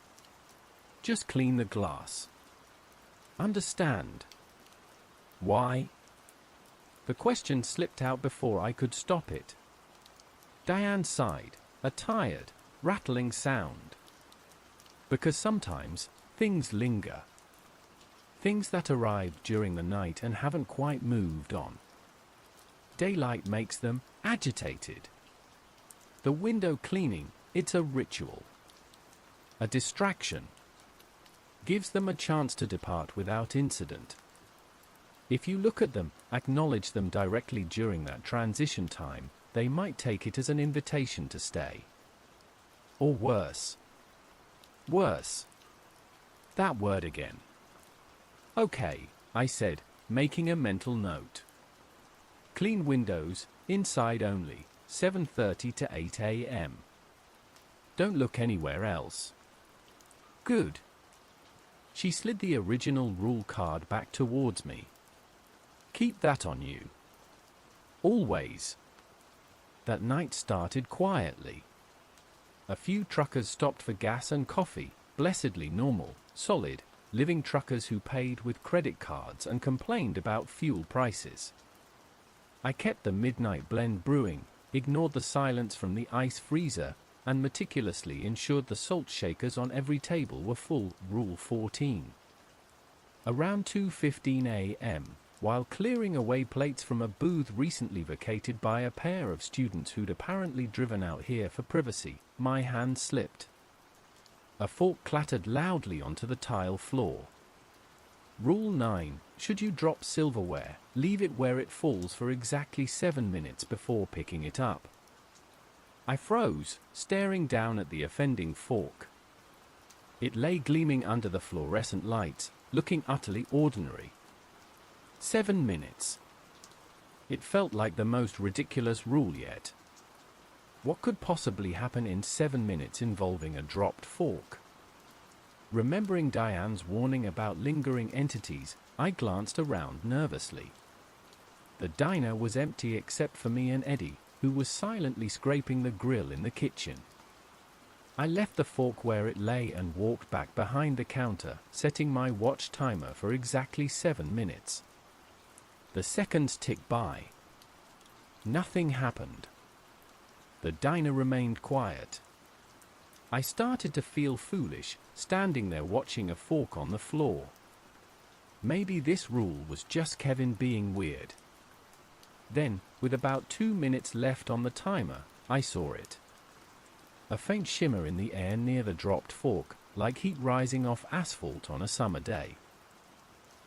Just clean the glass. Understand? Why? The question slipped out before I could stop it. Diane sighed, a tired, rattling sound. Because sometimes, things linger. Things that arrived during the night and haven't quite moved on. Daylight makes them agitated. The window cleaning, it's a ritual. A distraction. Gives them a chance to depart without incident. If you look at them, acknowledge them directly during that transition time, they might take it as an invitation to stay. Or worse. Worse. That word again. Okay, I said, making a mental note. Clean windows, inside only, 7:30 to 8 a.m. Don't look anywhere else. Good. She slid the original rule card back towards me. Keep that on you. Always. That night started quietly. A few truckers stopped for gas and coffee, blessedly normal, solid, living truckers who paid with credit cards and complained about fuel prices. I kept the midnight blend brewing, ignored the silence from the ice freezer, and meticulously ensured the salt shakers on every table were full, Rule 14. Around 2:15 a.m., while clearing away plates from a booth recently vacated by a pair of students who'd apparently driven out here for privacy, my hand slipped. A fork clattered loudly onto the tile floor. Rule 9, should you drop silverware, leave it where it falls for exactly 7 minutes before picking it up. I froze, staring down at the offending fork. It lay gleaming under the fluorescent lights, looking utterly ordinary. 7 minutes. It felt like the most ridiculous rule yet. What could possibly happen in 7 minutes involving a dropped fork? Remembering Diane's warning about lingering entities, I glanced around nervously. The diner was empty except for me and Eddie, who was silently scraping the grill in the kitchen. I left the fork where it lay and walked back behind the counter, setting my watch timer for exactly 7 minutes. The seconds ticked by. Nothing happened. The diner remained quiet. I started to feel foolish, standing there watching a fork on the floor. Maybe this rule was just Kevin being weird. Then, with about 2 minutes left on the timer, I saw it. A faint shimmer in the air near the dropped fork, like heat rising off asphalt on a summer day.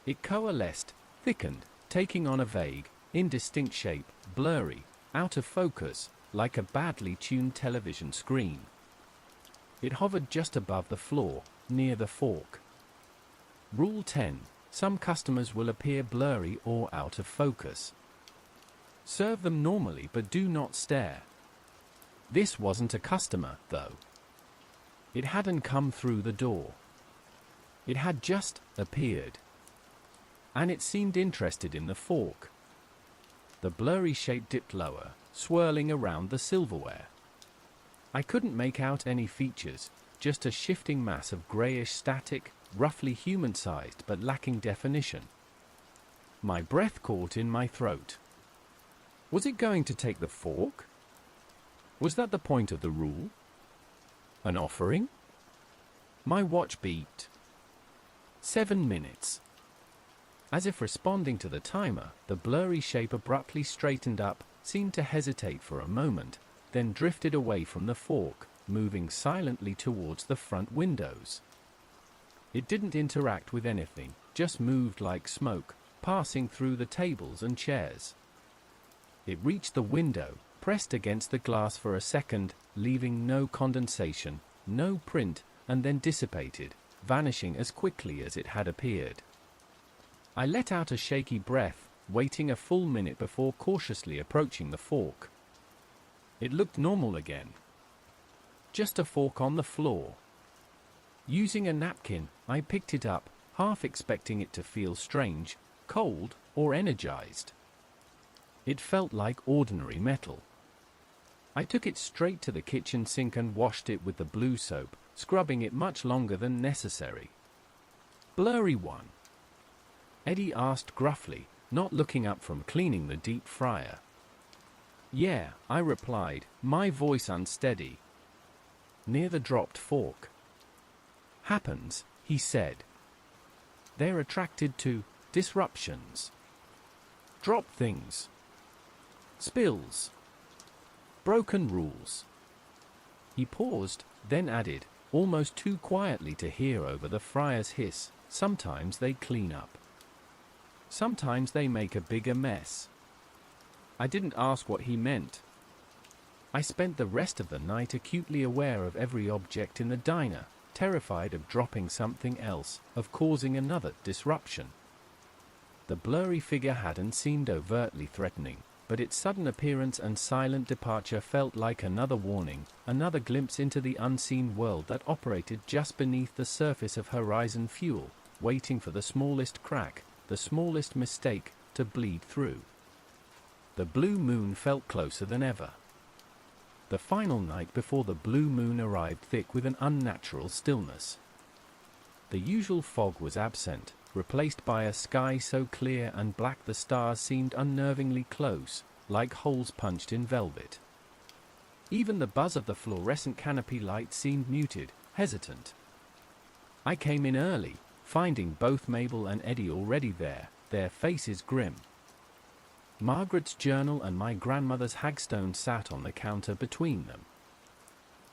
It coalesced, thickened, taking on a vague, indistinct shape, blurry, out of focus, like a badly tuned television screen. It hovered just above the floor, near the fork. Rule 10. Some customers will appear blurry or out of focus. Serve them normally but do not stare. This wasn't a customer, though. It hadn't come through the door. It had just appeared. And it seemed interested in the fork. The blurry shape dipped lower, swirling around the silverware. I couldn't make out any features, just a shifting mass of grayish static, roughly human-sized but lacking definition. My breath caught in my throat. Was it going to take the fork? Was that the point of the rule? An offering? My watch beeped. 7 minutes. As if responding to the timer, the blurry shape abruptly straightened up, seemed to hesitate for a moment, then drifted away from the fork, moving silently towards the front windows. It didn't interact with anything, just moved like smoke, passing through the tables and chairs. It reached the window, pressed against the glass for a second, leaving no condensation, no print, and then dissipated, vanishing as quickly as it had appeared. I let out a shaky breath, waiting a full minute before cautiously approaching the fork. It looked normal again. Just a fork on the floor. Using a napkin, I picked it up, half expecting it to feel strange, cold, or energized. It felt like ordinary metal. I took it straight to the kitchen sink and washed it with the blue soap, scrubbing it much longer than necessary. Blurry one? Eddie asked gruffly, not looking up from cleaning the deep fryer. Yeah, I replied, my voice unsteady. Near the dropped fork. Happens, he said. They're attracted to disruptions. Drop things. Spills. Broken rules. He paused, then added, almost too quietly to hear over the fryer's hiss, sometimes they clean up. Sometimes they make a bigger mess. I didn't ask what he meant. I spent the rest of the night acutely aware of every object in the diner, terrified of dropping something else, of causing another disruption. The blurry figure hadn't seemed overtly threatening, but its sudden appearance and silent departure felt like another warning, another glimpse into the unseen world that operated just beneath the surface of Horizon Fuel, waiting for the smallest crack, the smallest mistake, to bleed through. The blue moon felt closer than ever. The final night before the blue moon arrived thick with an unnatural stillness. The usual fog was absent, replaced by a sky so clear and black the stars seemed unnervingly close, like holes punched in velvet. Even the buzz of the fluorescent canopy light seemed muted, hesitant. I came in early, finding both Mabel and Eddie already there, their faces grim. Margaret's journal and my grandmother's hagstone sat on the counter between them.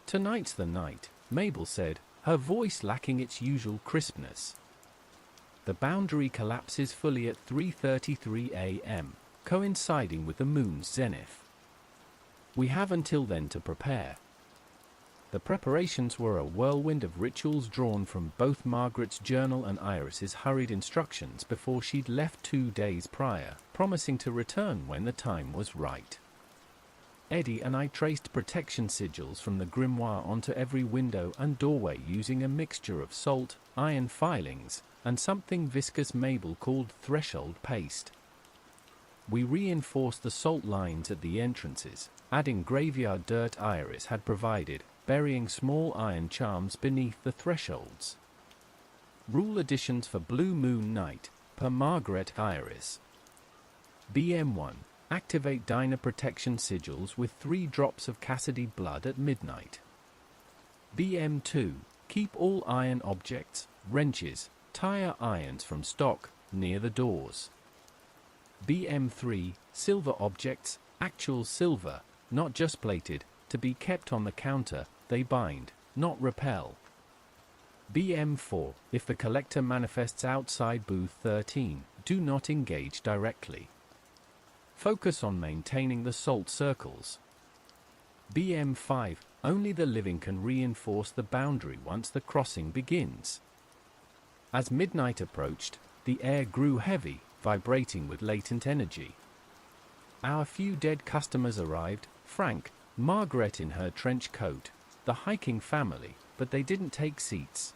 "Tonight's the night," Mabel said, her voice lacking its usual crispness. The boundary collapses fully at 3:33 a.m., coinciding with the moon's zenith. We have until then to prepare. The preparations were a whirlwind of rituals drawn from both Margaret's journal and Iris's hurried instructions before she'd left 2 days prior, promising to return when the time was right. Eddie and I traced protection sigils from the grimoire onto every window and doorway using a mixture of salt, iron filings, and something viscous Mabel called threshold paste. We reinforced the salt lines at the entrances, adding graveyard dirt Iris had provided, burying small iron charms beneath the thresholds. Rule additions for Blue Moon Night, per Margaret Iris. BM1. Activate diner protection sigils with 3 drops of Cassidy blood at midnight. BM2. Keep all iron objects, wrenches, tire irons from stock, near the doors. BM3. Silver objects, actual silver, not just plated, to be kept on the counter, they bind, not repel. BM4. If the collector manifests outside booth 13, do not engage directly. Focus on maintaining the salt circles. BM5. Only the living can reinforce the boundary once the crossing begins. As midnight approached, the air grew heavy, vibrating with latent energy. Our few dead customers arrived, Frank, Margaret in her trench coat, the hiking family, but they didn't take seats.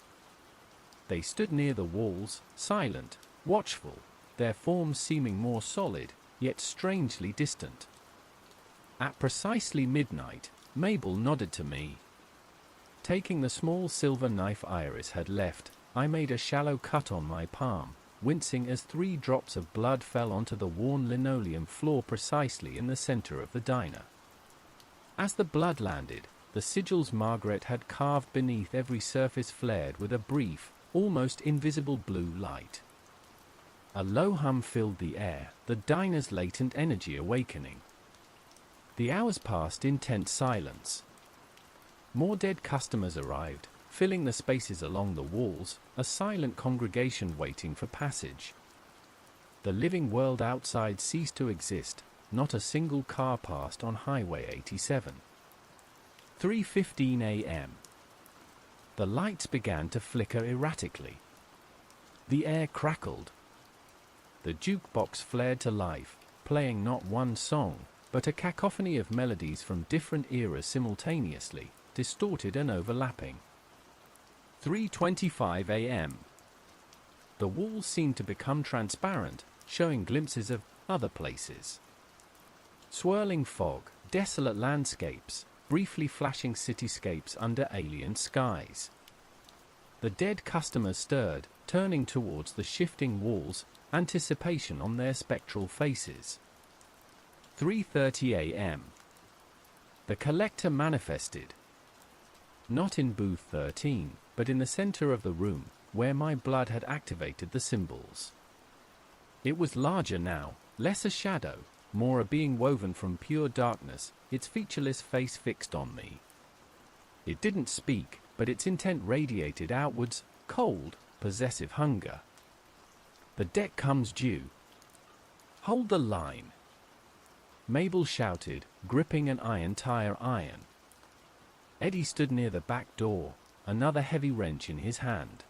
They stood near the walls, silent, watchful, their forms seeming more solid, yet strangely distant. At precisely midnight, Mabel nodded to me. Taking the small silver knife Iris had left, I made a shallow cut on my palm, wincing as 3 drops of blood fell onto the worn linoleum floor precisely in the center of the diner. As the blood landed, the sigils Margaret had carved beneath every surface flared with a brief, almost invisible blue light. A low hum filled the air, the diner's latent energy awakening. The hours passed in tense silence. More dead customers arrived, filling the spaces along the walls, a silent congregation waiting for passage. The living world outside ceased to exist, not a single car passed on Highway 87. 3:15 a.m. The lights began to flicker erratically. The air crackled. The jukebox flared to life, playing not one song, but a cacophony of melodies from different eras simultaneously, distorted and overlapping. 3:25 a.m. The walls seemed to become transparent, showing glimpses of other places. Swirling fog, desolate landscapes, briefly flashing cityscapes under alien skies. The dead customers stirred, turning towards the shifting walls, anticipation on their spectral faces. 3:30 a.m. The collector manifested. Not in booth 13, but in the center of the room, where my blood had activated the symbols. It was larger now, less a shadow, more a being woven from pure darkness, its featureless face fixed on me. It didn't speak, but its intent radiated outwards, cold, possessive hunger. The deck comes due. Hold the line. Mabel shouted, gripping an tire iron. Eddie stood near the back door, another heavy wrench in his hand.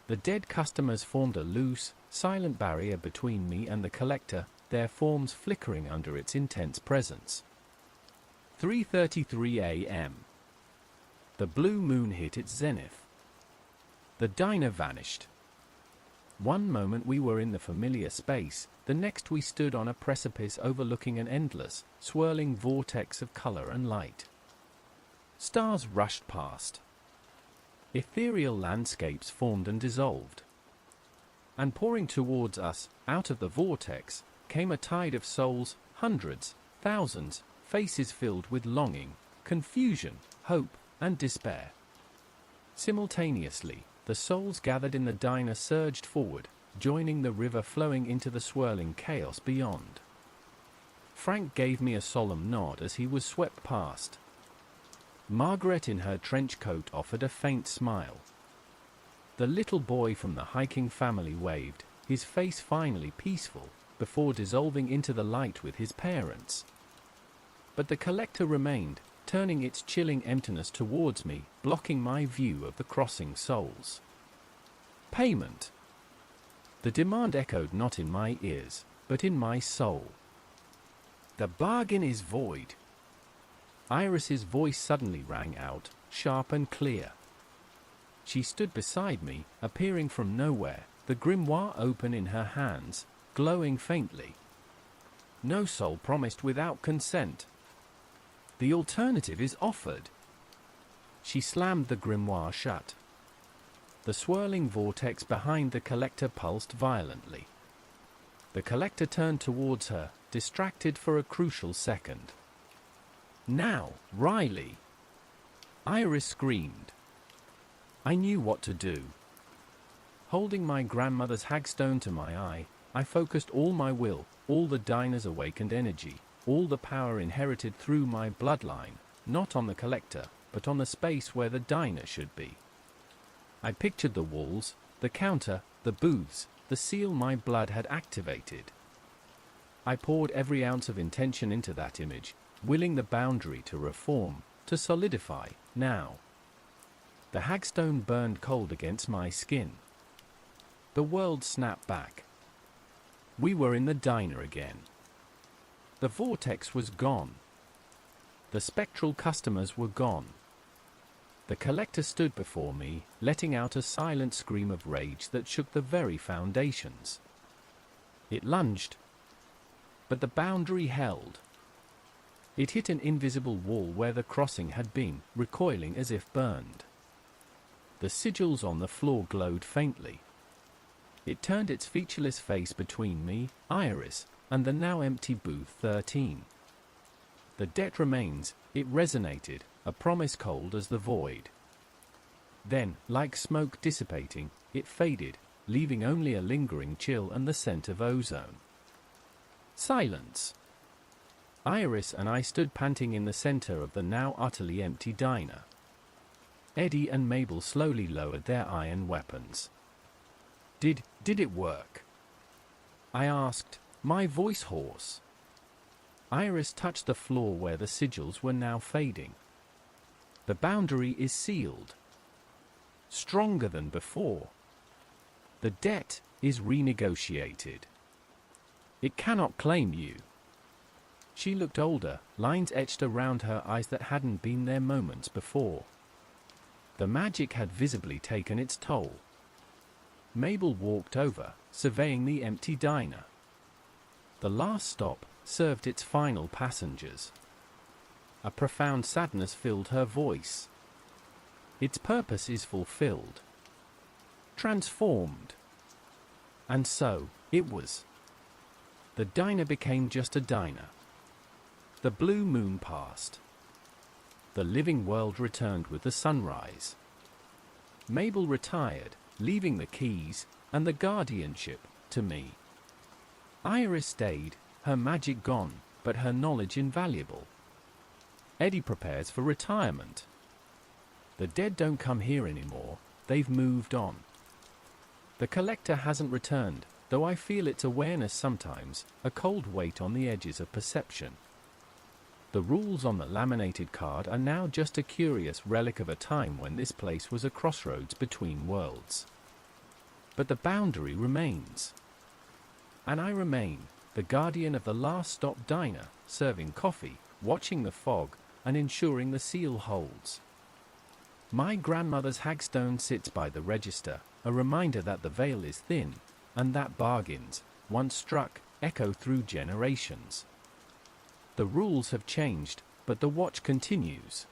The dead customers formed a loose, silent barrier between me and the collector, their forms flickering under its intense presence. 3:33 a.m. The blue moon hit its zenith. The diner vanished. One moment we were in the familiar space, the next we stood on a precipice overlooking an endless, swirling vortex of color and light. Stars rushed past. Ethereal landscapes formed and dissolved. And pouring towards us, out of the vortex, came a tide of souls, hundreds, thousands, faces filled with longing, confusion, hope, and despair. Simultaneously, the souls gathered in the diner surged forward, joining the river flowing into the swirling chaos beyond. Frank gave me a solemn nod as he was swept past. Margaret in her trench coat offered a faint smile. The little boy from the hiking family waved, his face finally peaceful, before dissolving into the light with his parents. But the collector remained, turning its chilling emptiness towards me, blocking my view of the crossing souls. Payment. The demand echoed not in my ears, but in my soul. The bargain is void. Iris's voice suddenly rang out, sharp and clear. She stood beside me, appearing from nowhere, the grimoire open in her hands, glowing faintly. No soul promised without consent. The alternative is offered. She slammed the grimoire shut. The swirling vortex behind the collector pulsed violently. The collector turned towards her, distracted for a crucial second. Now, Riley! Iris screamed. I knew what to do. Holding my grandmother's hagstone to my eye, I focused all my will, all the diner's awakened energy, all the power inherited through my bloodline, not on the collector, but on the space where the diner should be. I pictured the walls, the counter, the booths, the seal my blood had activated. I poured every ounce of intention into that image, willing the boundary to reform, to solidify, now. The hagstone burned cold against my skin. The world snapped back. We were in the diner again. The vortex was gone. The spectral customers were gone. The collector stood before me, letting out a silent scream of rage that shook the very foundations. It lunged. But the boundary held. It hit an invisible wall where the crossing had been, recoiling as if burned. The sigils on the floor glowed faintly. It turned its featureless face between me, Iris, and the now empty booth 13. The debt remains, it resonated, a promise cold as the void. Then, like smoke dissipating, it faded, leaving only a lingering chill and the scent of ozone. Silence. Iris and I stood panting in the center of the now utterly empty diner. Eddie and Mabel slowly lowered their iron weapons. Did it work? I asked, my voice hoarse. Iris touched the floor where the sigils were now fading. The boundary is sealed. Stronger than before. The debt is renegotiated. It cannot claim you. She looked older, lines etched around her eyes that hadn't been there moments before. The magic had visibly taken its toll. Mabel walked over, surveying the empty diner. The last stop served its final passengers. A profound sadness filled her voice. Its purpose is fulfilled. Transformed. And so, it was. The diner became just a diner. The blue moon passed. The living world returned with the sunrise. Mabel retired, leaving the keys and the guardianship to me. Iris stayed, her magic gone, but her knowledge invaluable. Eddie prepares for retirement. The dead don't come here anymore, they've moved on. The collector hasn't returned, though I feel its awareness sometimes, a cold weight on the edges of perception. The rules on the laminated card are now just a curious relic of a time when this place was a crossroads between worlds. But the boundary remains. And I remain, the guardian of the last stop diner, serving coffee, watching the fog, and ensuring the seal holds. My grandmother's hagstone sits by the register, a reminder that the veil is thin, and that bargains, once struck, echo through generations. The rules have changed, but the watch continues.